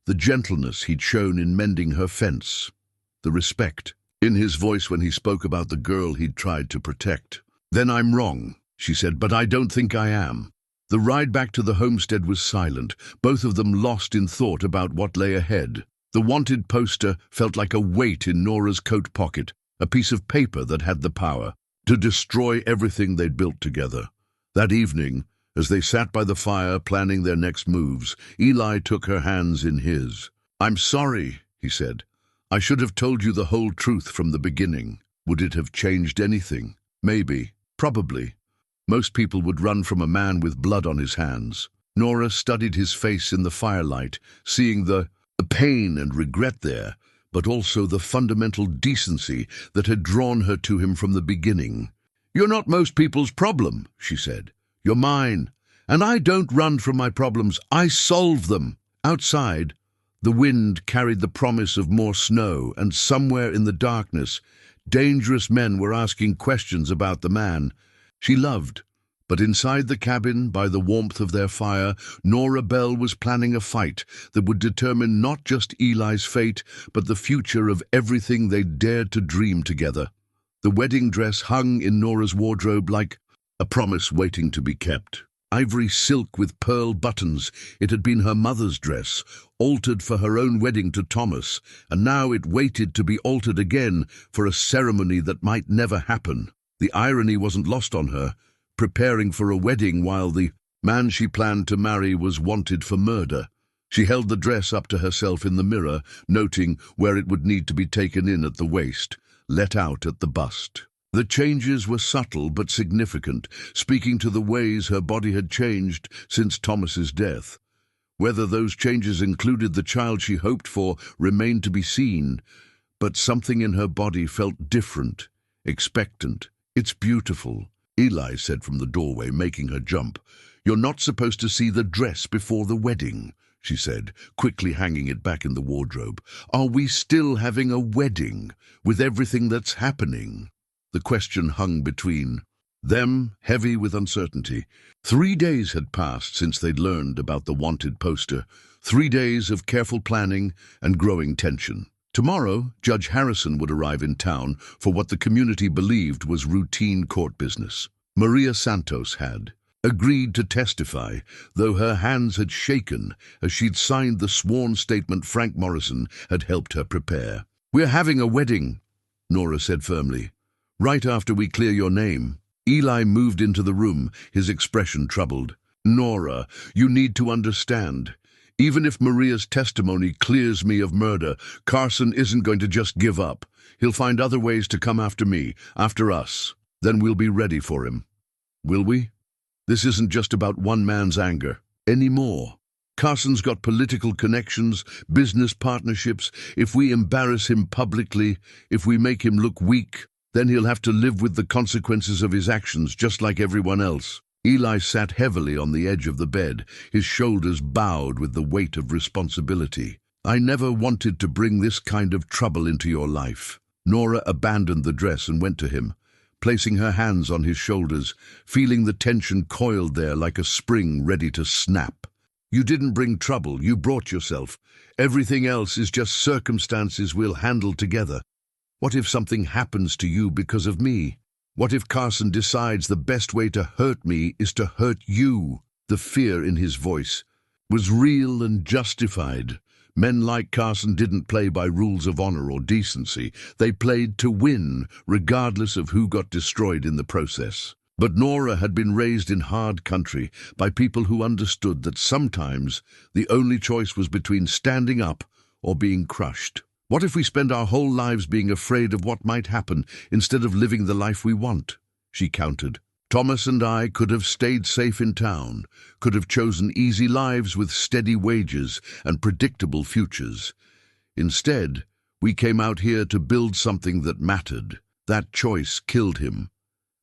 the gentleness he'd shown in mending her fence, the respect in his voice when he spoke about the girl he'd tried to protect. "Then I'm wrong," she said, "but I don't think I am." The ride back to the homestead was silent, both of them lost in thought about what lay ahead. The wanted poster felt like a weight in Nora's coat pocket, a piece of paper that had the power. to destroy everything they'd built together. That evening, as they sat by the fire planning their next moves, Eli took her hands in his. "I'm sorry," he said. "I should have told you the whole truth from the beginning. Would it have changed anything? Maybe. Probably. Most people would run from a man with blood on his hands." Nora studied his face in the firelight, seeing the pain and regret there, but also the fundamental decency that had drawn her to him from the beginning. "You're not most people's problem," she said. "You're mine. And I don't run from my problems. I solve them." Outside, the wind carried the promise of more snow, and somewhere in the darkness, dangerous men were asking questions about the man she loved. But inside the cabin, by the warmth of their fire, Nora Bell was planning a fight that would determine not just Eli's fate, but the future of everything they dared to dream together. The wedding dress hung in Nora's wardrobe like a promise waiting to be kept. Ivory silk with pearl buttons, it had been her mother's dress, altered for her own wedding to Thomas, and now it waited to be altered again for a ceremony that might never happen. The irony wasn't lost on her, preparing for a wedding while the man she planned to marry was wanted for murder. She held the dress up to herself in the mirror, noting where it would need to be taken in at the waist, let out at the bust. The changes were subtle but significant, speaking to the ways her body had changed since Thomas's death. Whether those changes included the child she hoped for remained to be seen, but something in her body felt different, expectant. "It's beautiful," Eli said from the doorway, making her jump. "You're not supposed to see the dress before the wedding," she said, quickly hanging it back in the wardrobe. "Are we still having a wedding, with everything that's happening?" The question hung between them, heavy with uncertainty. 3 days had passed since they'd learned about the wanted poster. 3 days of careful planning and growing tension. Tomorrow, Judge Harrison would arrive in town for what the community believed was routine court business. Maria Santos had agreed to testify, though her hands had shaken as she'd signed the sworn statement Frank Morrison had helped her prepare. "We're having a wedding," Nora said firmly. "Right after we clear your name." Eli moved into the room, his expression troubled. "Nora, you need to understand. Even if Maria's testimony clears me of murder, Carson isn't going to just give up. He'll find other ways to come after me, after us. Then we'll be ready for him. Will we? This isn't just about one man's anger anymore. Carson's got political connections, business partnerships. If we embarrass him publicly, if we make him look weak, then he'll have to live with the consequences of his actions just like everyone else." Eli sat heavily on the edge of the bed, his shoulders bowed with the weight of responsibility. "I never wanted to bring this kind of trouble into your life." Nora abandoned the dress and went to him, placing her hands on his shoulders, feeling the tension coiled there like a spring ready to snap. "You didn't bring trouble, you brought yourself. Everything else is just circumstances we'll handle together. What if something happens to you because of me? What if Carson decides the best way to hurt me is to hurt you?" The fear in his voice was real and justified. Men like Carson didn't play by rules of honor or decency. They played to win, regardless of who got destroyed in the process. But Nora had been raised in hard country by people who understood that sometimes the only choice was between standing up or being crushed. What if we spend our whole lives being afraid of what might happen instead of living the life we want? She countered. Thomas and I could have stayed safe in town, could have chosen easy lives with steady wages and predictable futures. Instead, we came out here to build something that mattered. That choice killed him,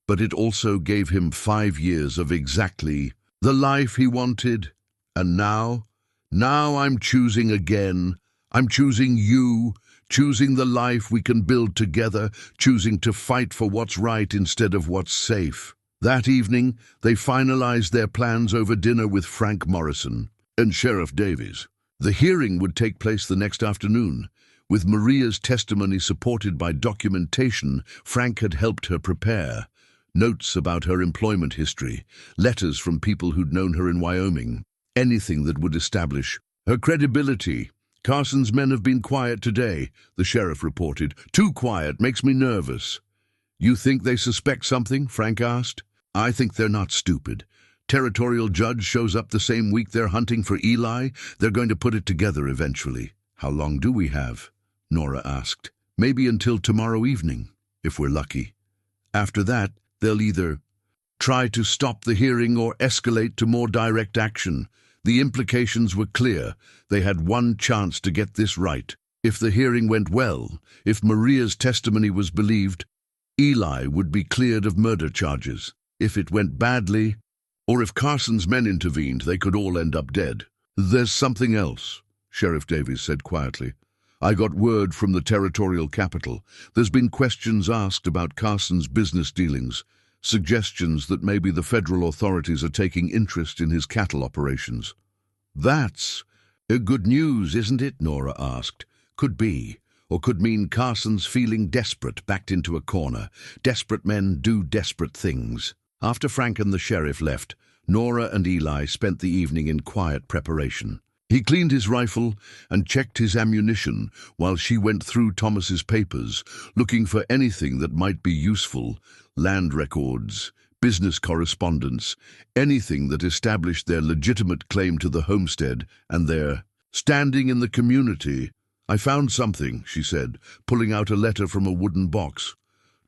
but it also gave him 5 years of exactly the life he wanted. And now I'm choosing again. I'm choosing you, choosing the life we can build together, choosing to fight for what's right instead of what's safe. That evening, they finalized their plans over dinner with Frank Morrison and Sheriff Davies. The hearing would take place the next afternoon. With Maria's testimony supported by documentation Frank had helped her prepare, notes about her employment history, letters from people who'd known her in Wyoming, anything that would establish her credibility. "Carson's men have been quiet today," the sheriff reported. "Too quiet, makes me nervous." You think they suspect something? Frank asked. I think they're not stupid. Territorial judge shows up the same week they're hunting for Eli. They're going to put it together eventually. How long do we have? Nora asked. Maybe until tomorrow evening, if we're lucky. After that, they'll either try to stop the hearing or escalate to more direct action. The implications were clear. They had one chance to get this right. If the hearing went well, if Maria's testimony was believed, Eli would be cleared of murder charges. If it went badly, or if Carson's men intervened, they could all end up dead. There's something else, Sheriff Davies said quietly. I got word from the territorial capital. There's been questions asked about Carson's business dealings, suggestions that maybe the federal authorities are taking interest in his cattle operations. That's good news, isn't it? Nora asked. Could be, or could mean Carson's feeling desperate, backed into a corner. Desperate men do desperate things. After Frank and the sheriff left, Nora and Eli spent the evening in quiet preparation. He cleaned his rifle and checked his ammunition while she went through Thomas's papers, looking for anything that might be useful, land records, business correspondence, anything that established their legitimate claim to the homestead and their standing in the community. I found something, she said, pulling out a letter from a wooden box.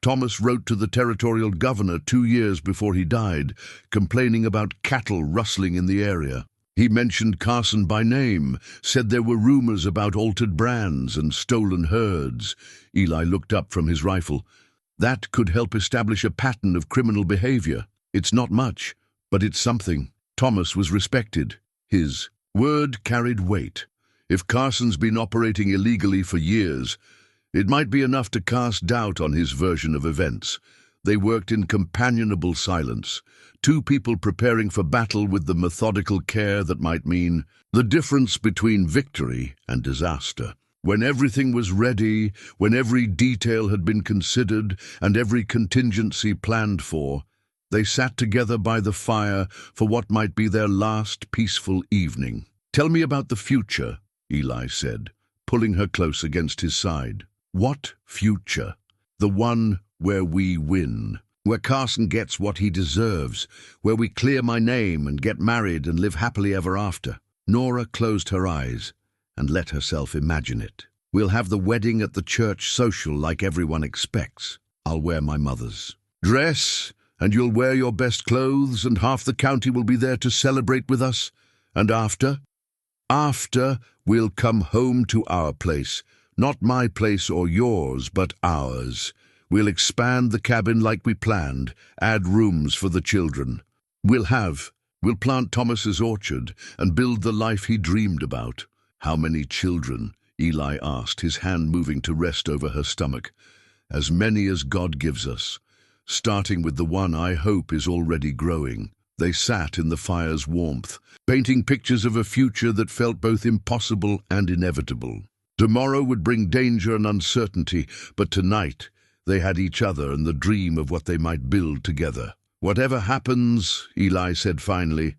Thomas wrote to the territorial governor 2 years before he died, complaining about cattle rustling in the area. He mentioned Carson by name, said there were rumors about altered brands and stolen herds. Eli looked up from his rifle. That could help establish a pattern of criminal behavior. It's not much, but it's something. Thomas was respected. His word carried weight. If Carson's been operating illegally for years, it might be enough to cast doubt on his version of events. They worked in companionable silence, two people preparing for battle with the methodical care that might mean the difference between victory and disaster. When everything was ready, when every detail had been considered and every contingency planned for, they sat together by the fire for what might be their last peaceful evening. Tell me about the future, Eli said, pulling her close against his side. What future? The one where we win, where Carson gets what he deserves, where we clear my name and get married and live happily ever after. Nora closed her eyes and let herself imagine it. We'll have the wedding at the church social like everyone expects. I'll wear my mother's dress, and you'll wear your best clothes, and half the county will be there to celebrate with us. And after, we'll come home to our place. Not my place or yours, but ours. We'll expand the cabin like we planned, add rooms for the children. We'll plant Thomas's orchard and build the life he dreamed about. How many children? Eli asked, his hand moving to rest over her stomach. As many as God gives us, starting with the one I hope is already growing. They sat in the fire's warmth, painting pictures of a future that felt both impossible and inevitable. Tomorrow would bring danger and uncertainty, but tonight they had each other and the dream of what they might build together. Whatever happens, Eli said finally,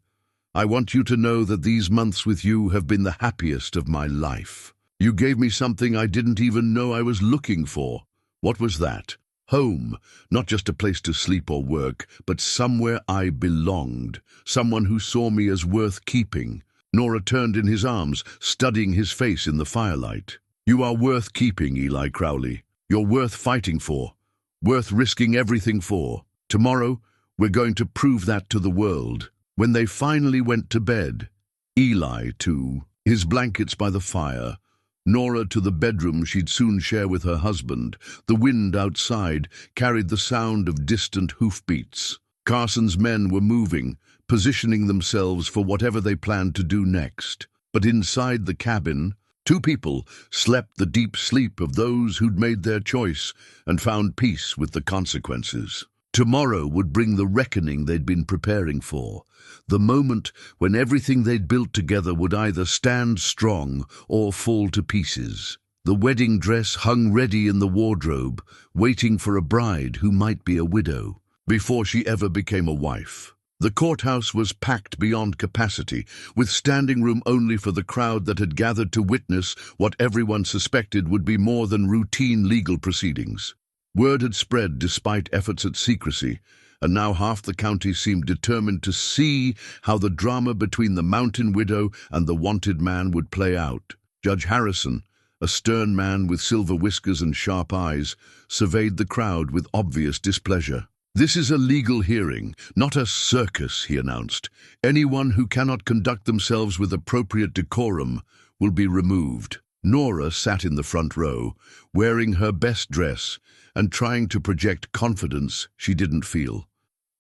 I want you to know that these months with you have been the happiest of my life. You gave me something I didn't even know I was looking for. What was that? Home, not just a place to sleep or work, but somewhere I belonged, someone who saw me as worth keeping. Nora turned in his arms, studying his face in the firelight. You are worth keeping, Eli Crowley. You're worth fighting for, worth risking everything for. Tomorrow, we're going to prove that to the world. When they finally went to bed, Eli to his blankets by the fire, Nora to the bedroom she'd soon share with her husband, the wind outside carried the sound of distant hoofbeats. Carson's men were moving, positioning themselves for whatever they planned to do next. But inside the cabin, two people slept the deep sleep of those who'd made their choice and found peace with the consequences. Tomorrow would bring the reckoning they'd been preparing for, the moment when everything they'd built together would either stand strong or fall to pieces. The wedding dress hung ready in the wardrobe, waiting for a bride who might be a widow, before she ever became a wife. The courthouse was packed beyond capacity, with standing room only for the crowd that had gathered to witness what everyone suspected would be more than routine legal proceedings. Word had spread despite efforts at secrecy, and now half the county seemed determined to see how the drama between the mountain widow and the wanted man would play out. Judge Harrison, a stern man with silver whiskers and sharp eyes, surveyed the crowd with obvious displeasure. "This is a legal hearing, not a circus," he announced. "Anyone who cannot conduct themselves with appropriate decorum will be removed." Nora sat in the front row, wearing her best dress and trying to project confidence she didn't feel.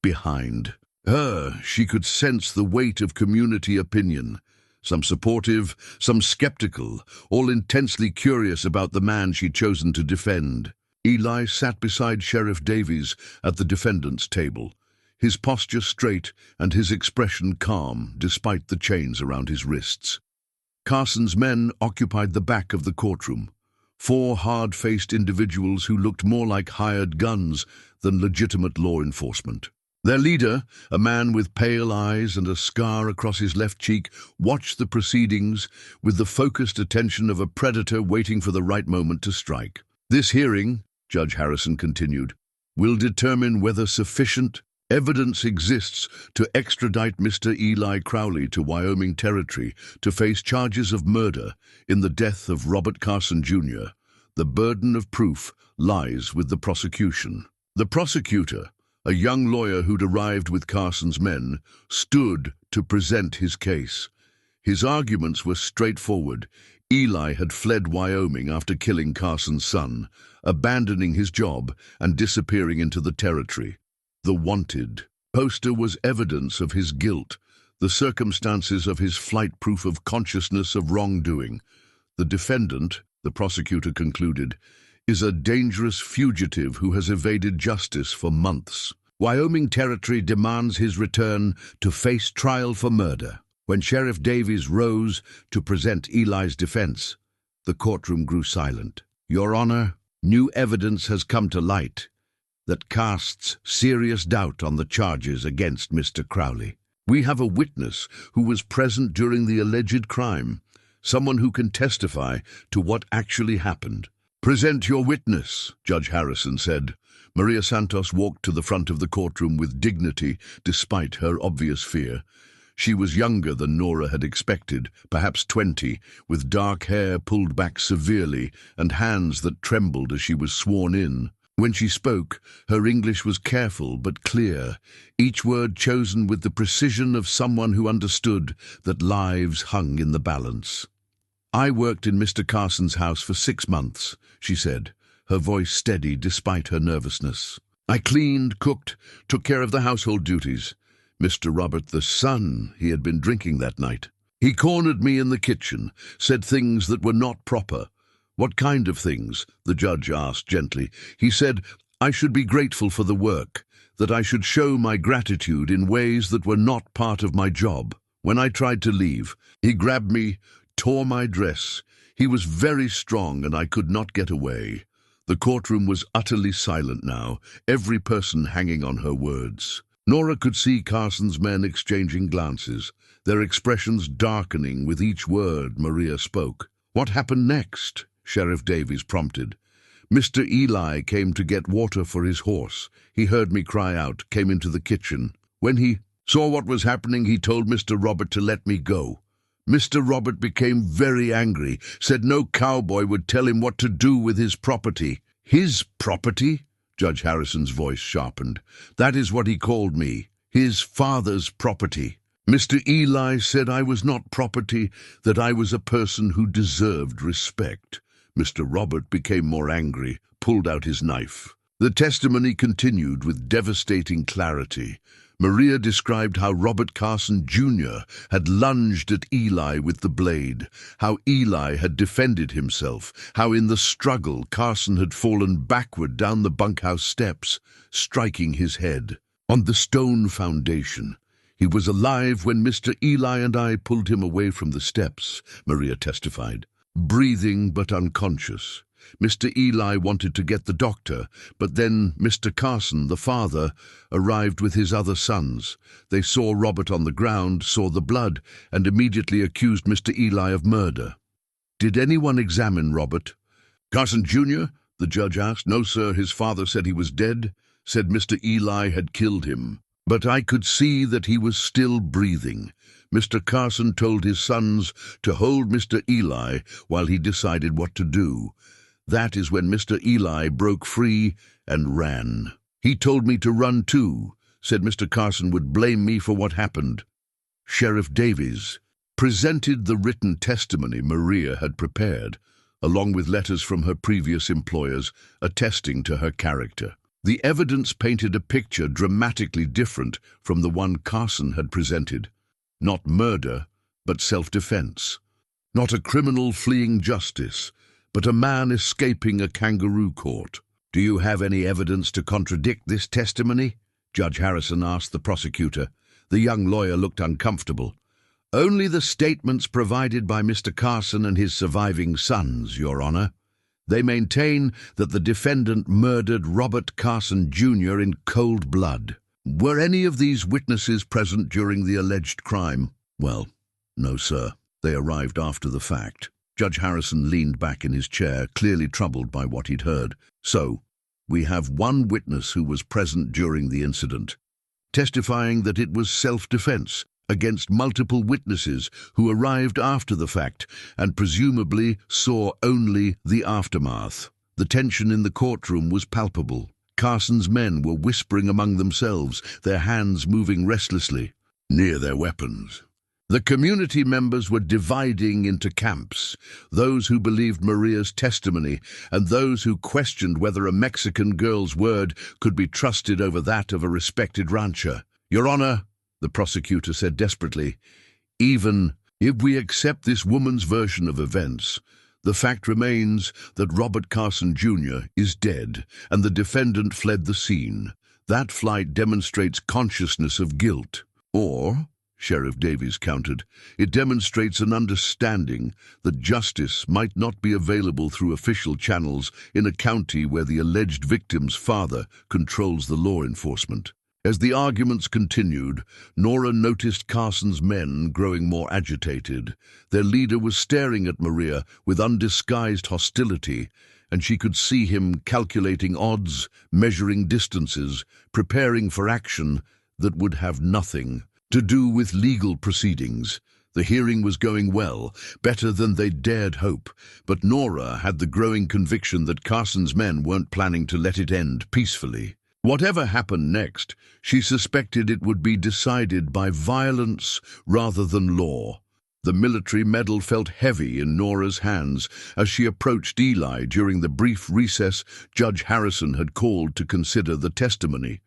Behind her, she could sense the weight of community opinion, some supportive, some skeptical, all intensely curious about the man she'd chosen to defend. Eli sat beside Sheriff Davies at the defendant's table, his posture straight and his expression calm despite the chains around his wrists. Carson's men occupied the back of the courtroom, four hard-faced individuals who looked more like hired guns than legitimate law enforcement. Their leader, a man with pale eyes and a scar across his left cheek, watched the proceedings with the focused attention of a predator waiting for the right moment to strike. "This hearing," Judge Harrison continued, "will determine whether sufficient evidence exists to extradite Mr. Eli Crowley to Wyoming Territory to face charges of murder in the death of Robert Carson, Jr. The burden of proof lies with the prosecution." The prosecutor, a young lawyer who'd arrived with Carson's men, stood to present his case. His arguments were straightforward. Eli had fled Wyoming after killing Carson's son, abandoning his job and disappearing into the territory. The wanted poster was evidence of his guilt, the circumstances of his flight proof of consciousness of wrongdoing. The defendant, the prosecutor concluded, is a dangerous fugitive who has evaded justice for months. Wyoming Territory demands his return to face trial for murder. When Sheriff Davies rose to present Eli's defense, the courtroom grew silent. "Your Honor, new evidence has come to light that casts serious doubt on the charges against Mr. Crowley. We have a witness who was present during the alleged crime, someone who can testify to what actually happened." "Present your witness," Judge Harrison said. Maria Santos walked to the front of the courtroom with dignity despite her obvious fear. She was younger than Nora had expected, perhaps 20, with dark hair pulled back severely and hands that trembled as she was sworn in. When she spoke, her English was careful but clear, each word chosen with the precision of someone who understood that lives hung in the balance. "I worked in Mr. Carson's house for 6 months, she said, her voice steady despite her nervousness. "I cleaned, cooked, took care of the household duties. Mr. Robert, the son, he had been drinking that night. He cornered me in the kitchen, said things that were not proper." "What kind of things?" the judge asked gently. "He said I should be grateful for the work, that I should show my gratitude in ways that were not part of my job. When I tried to leave, he grabbed me, tore my dress. He was very strong and I could not get away." The courtroom was utterly silent now, every person hanging on her words. Nora could see Carson's men exchanging glances, their expressions darkening with each word Maria spoke. "What happened next?" Sheriff Davies prompted. "Mr. Eli came to get water for his horse. He heard me cry out, came into the kitchen. When he saw what was happening, he told Mr. Robert to let me go. Mr. Robert became very angry, said no cowboy would tell him what to do with his property." "His property?" Judge Harrison's voice sharpened. "That is what he called me, his father's property. Mr. Eli said I was not property, that I was a person who deserved respect." Mr. Robert became more angry, pulled out his knife. The testimony continued with devastating clarity. Maria described how Robert Carson, Jr. had lunged at Eli with the blade, how Eli had defended himself, how in the struggle Carson had fallen backward down the bunkhouse steps, striking his head. "On the stone foundation. He was alive when Mr. Eli and I pulled him away from the steps," Maria testified. "Breathing but unconscious. Mr. Eli wanted to get the doctor, but then Mr. Carson, the father, arrived with his other sons. They saw Robert on the ground, saw the blood, and immediately accused Mr. Eli of murder." "Did anyone examine Robert?" "Carson Jr.? the judge asked. "No, sir. His father said he was dead, said Mr. Eli had killed him. But I could see that he was still breathing. Mr. Carson told his sons to hold Mr. Eli while he decided what to do. That is when Mr. Eli broke free and ran. He told me to run too, said Mr. Carson would blame me for what happened." Sheriff Davies presented the written testimony Maria had prepared, along with letters from her previous employers attesting to her character. The evidence painted a picture dramatically different from the one Carson had presented. Not murder, but self-defense. Not a criminal fleeing justice, but a man escaping a kangaroo court. "Do you have any evidence to contradict this testimony?" Judge Harrison asked the prosecutor. The young lawyer looked uncomfortable. "Only the statements provided by Mr. Carson and his surviving sons, Your Honor. They maintain that the defendant murdered Robert Carson, Jr. in cold blood. Were any of these witnesses present during the alleged crime?" "Well, no, sir. They arrived after the fact." Judge Harrison leaned back in his chair, clearly troubled by what he'd heard. "So, we have one witness who was present during the incident, testifying that it was self-defense against multiple witnesses who arrived after the fact and presumably saw only the aftermath. The tension in the courtroom was palpable. Carson's men were whispering among themselves, their hands moving restlessly near their weapons. The community members were dividing into camps, those who believed Maria's testimony and those who questioned whether a Mexican girl's word could be trusted over that of a respected rancher. "Your Honor," the prosecutor said desperately, "even if we accept this woman's version of events, the fact remains that Robert Carson, Jr. is dead and the defendant fled the scene. That flight demonstrates consciousness of guilt. Or, Sheriff Davies countered, it demonstrates an understanding that justice might not be available through official channels in a county where the alleged victim's father controls the law enforcement." As the arguments continued, Nora noticed Carson's men growing more agitated. Their leader was staring at Maria with undisguised hostility, and she could see him calculating odds, measuring distances, preparing for action that would have nothing to do with legal proceedings. The hearing was going well, better than they dared hope, but Nora had the growing conviction that Carson's men weren't planning to let it end peacefully. Whatever happened next, she suspected it would be decided by violence rather than law. The military medal felt heavy in Nora's hands as she approached Eli during the brief recess Judge Harrison had called to consider the testimony.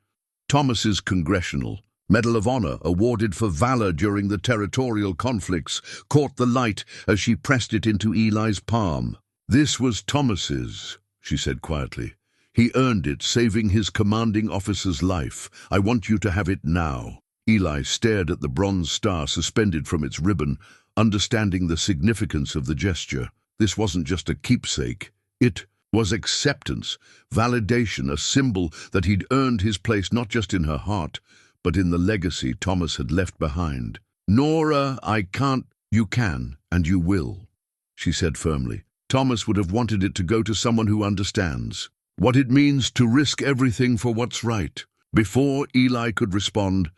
Thomas's Congressional Medal of Honor, awarded for valor during the territorial conflicts, caught the light as she pressed it into Eli's palm. "This was Thomas's," she said quietly. "He earned it, saving his commanding officer's life. I want you to have it now." Eli stared at the bronze star suspended from its ribbon, understanding the significance of the gesture. This wasn't just a keepsake. It was acceptance, validation, a symbol that he'd earned his place not just in her heart, but in the legacy Thomas had left behind. "Nora, I can't—" "You can, and you will," she said firmly. "Thomas would have wanted it to go to someone who understands what it means to risk everything for what's right." Before Eli could respond,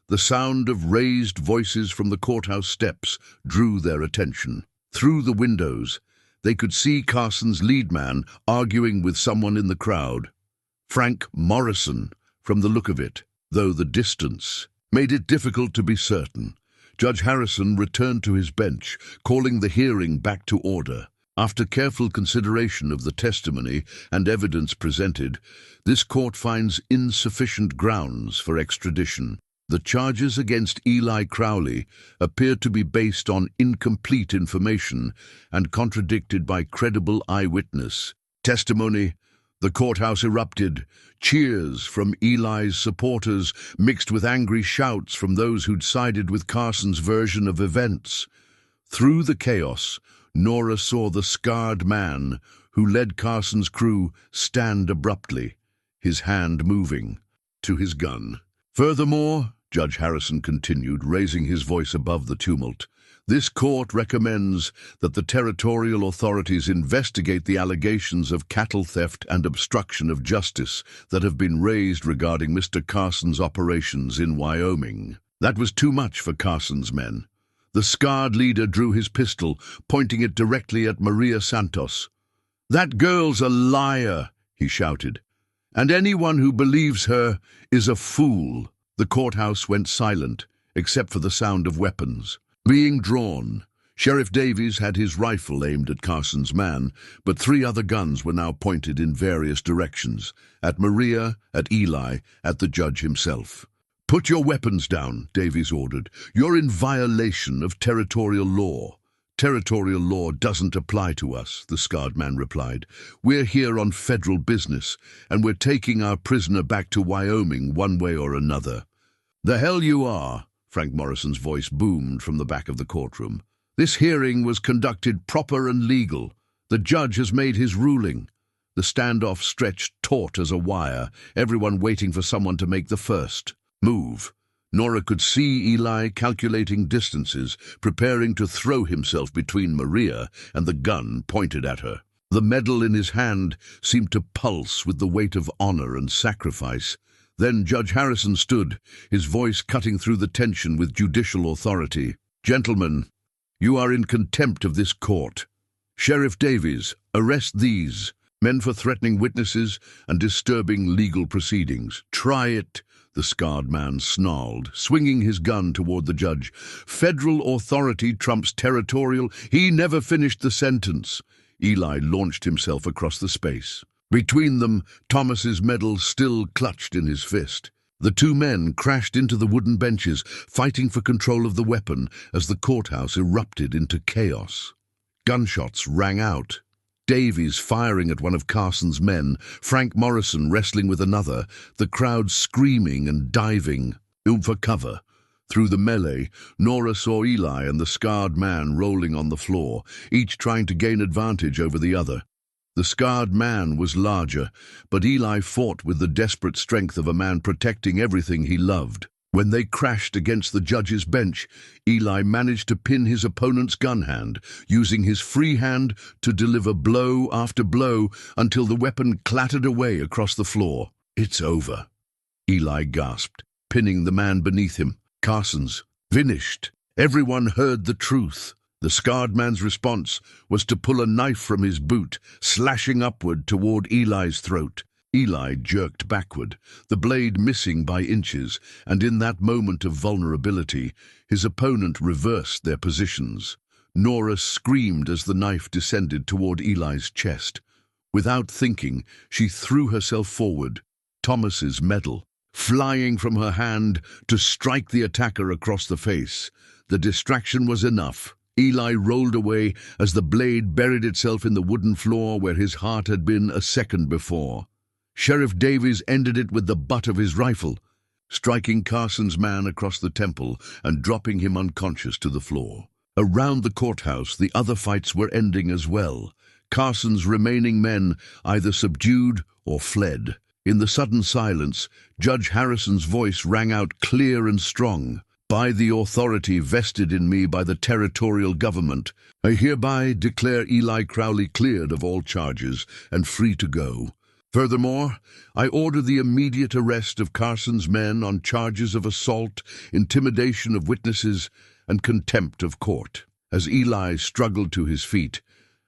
the sound of raised voices from the courthouse steps drew their attention. Through the windows, they could see Carson's lead man arguing with someone in the crowd. Frank Morrison, from the look of it, though the distance made it difficult to be certain. Judge Harrison returned to his bench, calling the hearing back to order. After careful consideration of the testimony and evidence presented, this court finds insufficient grounds for extradition. The charges against Eli Crowley appear to be based on incomplete information and contradicted by credible eyewitness testimony. The courthouse erupted. Cheers from Eli's supporters mixed with angry shouts from those who'd sided with Carson's version of events. Through the chaos, Nora saw the scarred man who led Carson's crew stand abruptly, his hand moving to his gun. "Furthermore," Judge Harrison continued, raising his voice above the tumult, This court recommends that the territorial authorities investigate the allegations of cattle theft and obstruction of justice that have been raised regarding Mr. Carson's operations in Wyoming. That was too much for Carson's men. The scarred leader drew his pistol, pointing it directly at Maria Santos. "That girl's a liar," he shouted, "and anyone who believes her is a fool." The courthouse went silent, except for the sound of weapons being drawn. Sheriff Davies had his rifle aimed at Carson's man, but 3 other guns were now pointed in various directions, at Maria, at Eli, at the judge himself. "Put your weapons down," Davies ordered. "You're in violation of territorial law." "Territorial law doesn't apply to us," the scarred man replied. "We're here on federal business, and we're taking our prisoner back to Wyoming one way or another." "The hell you are," Frank Morrison's voice boomed from the back of the courtroom. "This hearing was conducted proper and legal. The judge has made his ruling." The standoff stretched taut as a wire, everyone waiting for someone to make the first move. Nora could see Eli calculating distances, preparing to throw himself between Maria and the gun pointed at her. The medal in his hand seemed to pulse with the weight of honor and sacrifice. Then Judge Harrison stood, his voice cutting through the tension with judicial authority. "Gentlemen, you are in contempt of this court. Sheriff Davies, arrest these men for threatening witnesses and disturbing legal proceedings." "Try it," the scarred man snarled, swinging his gun toward the judge. "Federal authority trumps territorial." He never finished the sentence. Eli launched himself across the space. Between them, Thomas's medal still clutched in his fist. The 2 men crashed into the wooden benches, fighting for control of the weapon as the courthouse erupted into chaos. Gunshots rang out. Davies firing at one of Carson's men, Frank Morrison wrestling with another, the crowd screaming and diving for cover. Through the melee, Nora saw Eli and the scarred man rolling on the floor, each trying to gain advantage over the other. The scarred man was larger, but Eli fought with the desperate strength of a man protecting everything he loved. When they crashed against the judge's bench, Eli managed to pin his opponent's gun hand, using his free hand to deliver blow after blow until the weapon clattered away across the floor. "It's over," Eli gasped, pinning the man beneath him. "Carson's finished." Everyone heard the truth. The scarred man's response was to pull a knife from his boot, slashing upward toward Eli's throat. Eli jerked backward, the blade missing by inches, and in that moment of vulnerability, his opponent reversed their positions. Nora screamed as the knife descended toward Eli's chest. Without thinking, she threw herself forward, Thomas's medal flying from her hand to strike the attacker across the face. The distraction was enough. Eli rolled away as the blade buried itself in the wooden floor where his heart had been a second before. Sheriff Davies ended it with the butt of his rifle, striking Carson's man across the temple and dropping him unconscious to the floor. Around the courthouse, the other fights were ending as well. Carson's remaining men either subdued or fled. In the sudden silence, Judge Harrison's voice rang out clear and strong. "By the authority vested in me by the territorial government, I hereby declare Eli Crowley cleared of all charges and free to go. Furthermore, I order the immediate arrest of Carson's men on charges of assault, intimidation of witnesses, and contempt of court." As Eli struggled to his feet,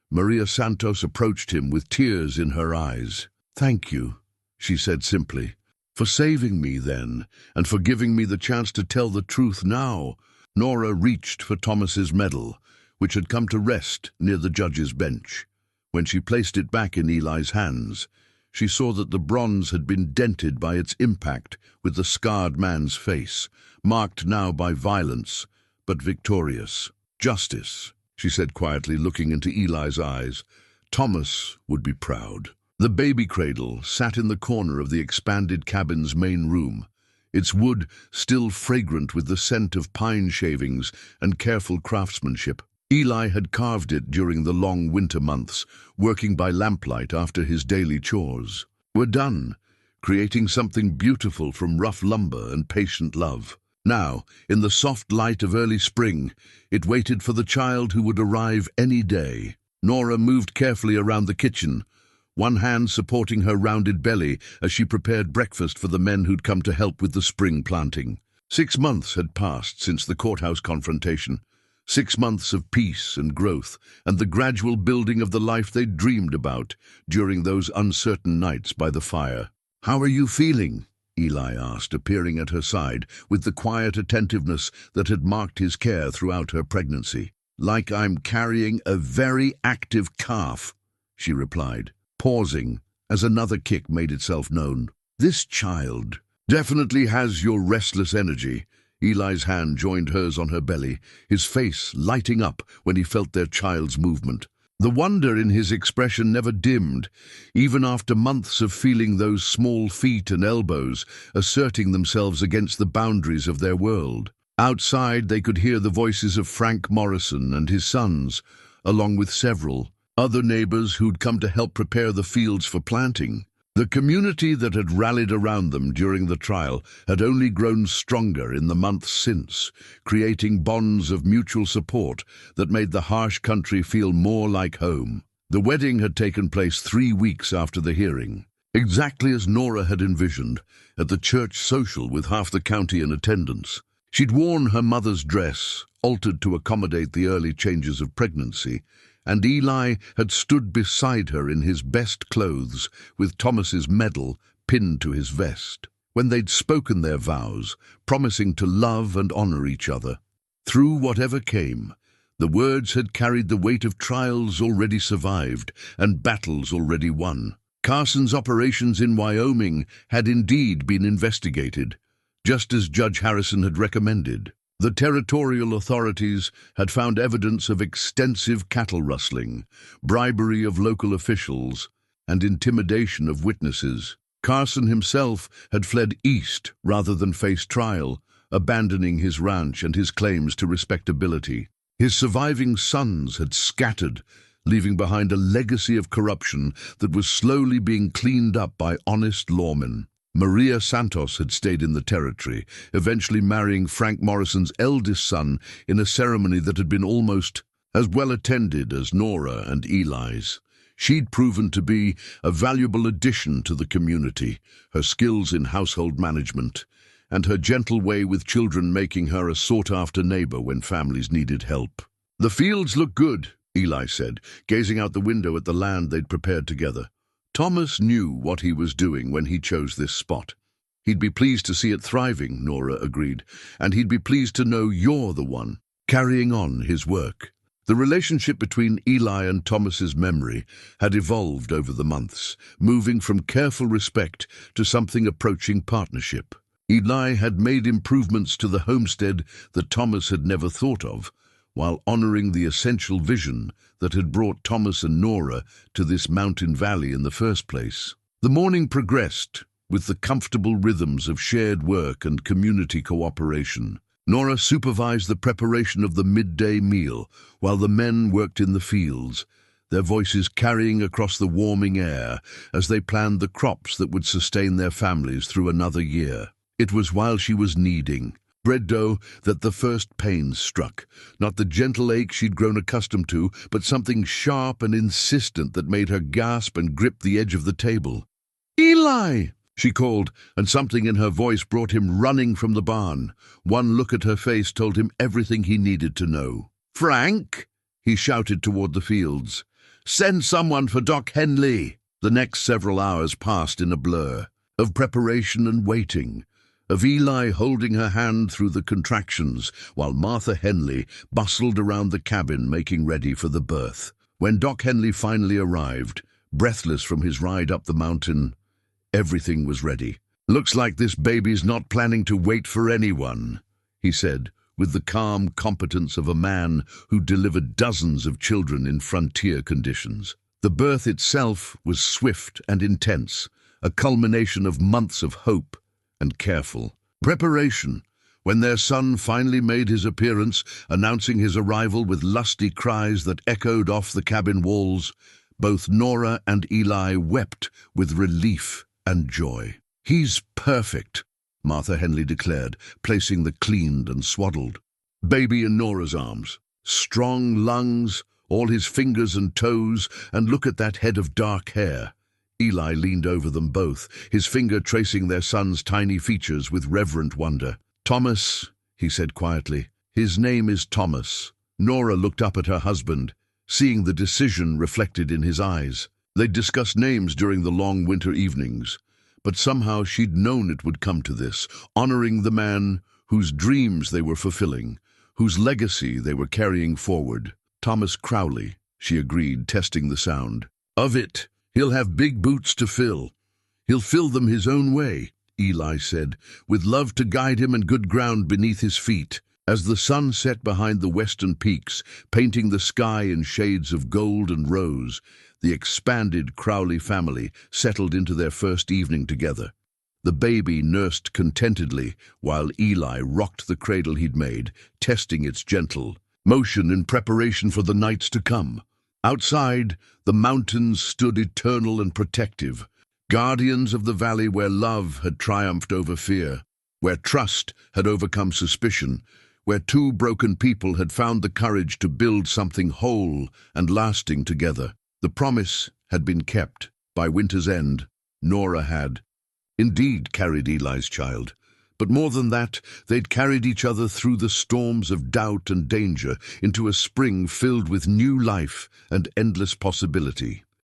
Maria Santos approached him with tears in her eyes. "Thank you," she said simply. "For saving me then, and for giving me the chance to tell the truth now." Nora reached for Thomas's medal, which had come to rest near the judge's bench. When she placed it back in Eli's hands, she saw that the bronze had been dented by its impact with the scarred man's face, marked now by violence, but victorious. "Justice," she said quietly, looking into Eli's eyes. "Thomas would be proud." The baby cradle sat in the corner of the expanded cabin's main room, its wood still fragrant with the scent of pine shavings and careful craftsmanship. Eli had carved it during the long winter months, working by lamplight after his daily chores. "We're done, creating something beautiful from rough lumber and patient love. Now, in the soft light of early spring, it waited for the child who would arrive any day. Nora moved carefully around the kitchen, one hand supporting her rounded belly as she prepared breakfast for the men who'd come to help with the spring planting. 6 months had passed since the courthouse confrontation. 6 months of peace and growth, and the gradual building of the life they'd dreamed about during those uncertain nights by the fire. "How are you feeling?" Eli asked, appearing at her side with the quiet attentiveness that had marked his care throughout her pregnancy. "Like I'm carrying a very active calf," she replied, pausing as another kick made itself known. "This child definitely has your restless energy." Eli's hand joined hers on her belly, his face lighting up when he felt their child's movement. The wonder in his expression never dimmed, even after months of feeling those small feet and elbows asserting themselves against the boundaries of their world. Outside, they could hear the voices of Frank Morrison and his sons, along with several other neighbors who'd come to help prepare the fields for planting. The community that had rallied around them during the trial had only grown stronger in the months since, creating bonds of mutual support that made the harsh country feel more like home. The wedding had taken place 3 weeks after the hearing, exactly as Nora had envisioned, at the church social with half the county in attendance. She'd worn her mother's dress, altered to accommodate the early changes of pregnancy, and Eli had stood beside her in his best clothes, with Thomas's medal pinned to his vest. When they'd spoken their vows, promising to love and honor each other. Through whatever came, the words had carried the weight of trials already survived and battles already won. Carson's operations in Wyoming had indeed been investigated, just as Judge Harrison had recommended. The territorial authorities had found evidence of extensive cattle rustling, bribery of local officials, and intimidation of witnesses. Carson himself had fled east rather than face trial, abandoning his ranch and his claims to respectability. His surviving sons had scattered, leaving behind a legacy of corruption that was slowly being cleaned up by honest lawmen. Maria Santos had stayed in the territory, eventually marrying Frank Morrison's eldest son in a ceremony that had been almost as well attended as Nora and Eli's. She'd proven to be a valuable addition to the community, her skills in household management, and her gentle way with children making her a sought-after neighbor when families needed help. "The fields look good," Eli said, gazing out the window at the land they'd prepared together. Thomas knew what he was doing when he chose this spot. "He'd be pleased to see it thriving," Nora agreed, "and he'd be pleased to know you're the one carrying on his work." The relationship between Eli and Thomas's memory had evolved over the months, moving from careful respect to something approaching partnership. Eli had made improvements to the homestead that Thomas had never thought of, while honoring the essential vision that had brought Thomas and Nora to this mountain valley in the first place. The morning progressed, with the comfortable rhythms of shared work and community cooperation. Nora supervised the preparation of the midday meal, while the men worked in the fields, their voices carrying across the warming air as they planned the crops that would sustain their families through another year. It was while she was kneading bread dough that the first pains struck, not the gentle ache she'd grown accustomed to, but something sharp and insistent that made her gasp and grip the edge of the table. "Eli!" she called, and something in her voice brought him running from the barn. One look at her face told him everything he needed to know. "Frank!" he shouted toward the fields. "Send someone for Doc Henley!" The next several hours passed in a blur, of preparation and waiting, of Eli holding her hand through the contractions, while Martha Henley bustled around the cabin making ready for the birth. When Doc Henley finally arrived, breathless from his ride up the mountain, everything was ready. "Looks like this baby's not planning to wait for anyone," he said, with the calm competence of a man who delivered dozens of children in frontier conditions. The birth itself was swift and intense, a culmination of months of hope and careful preparation. When their son finally made his appearance, announcing his arrival with lusty cries that echoed off the cabin walls, both Nora and Eli wept with relief and joy. "He's perfect," Martha Henley declared, placing the cleaned and swaddled baby in Nora's arms. Strong lungs, all his fingers and toes, and look at that head of dark hair. Eli leaned over them both, his finger tracing their son's tiny features with reverent wonder. "Thomas," he said quietly. "His name is Thomas." Nora looked up at her husband, seeing the decision reflected in his eyes. They'd discussed names during the long winter evenings, but somehow she'd known it would come to this, honoring the man whose dreams they were fulfilling, whose legacy they were carrying forward. "Thomas Crowley," she agreed, testing the sound. "Of it, he'll have big boots to fill. He'll fill them his own way," Eli said, "with love to guide him and good ground beneath his feet." As the sun set behind the western peaks, painting the sky in shades of gold and rose, the expanded Crowley family settled into their first evening together. The baby nursed contentedly while Eli rocked the cradle he'd made, testing its gentle motion in preparation for the nights to come. Outside, the mountains stood eternal and protective, guardians of the valley where love had triumphed over fear, where trust had overcome suspicion, where two broken people had found the courage to build something whole and lasting together. The promise had been kept. By winter's end, Nora had indeed carried Eli's child. But more than that, they'd carried each other through the storms of doubt and danger into a spring filled with new life and endless possibility.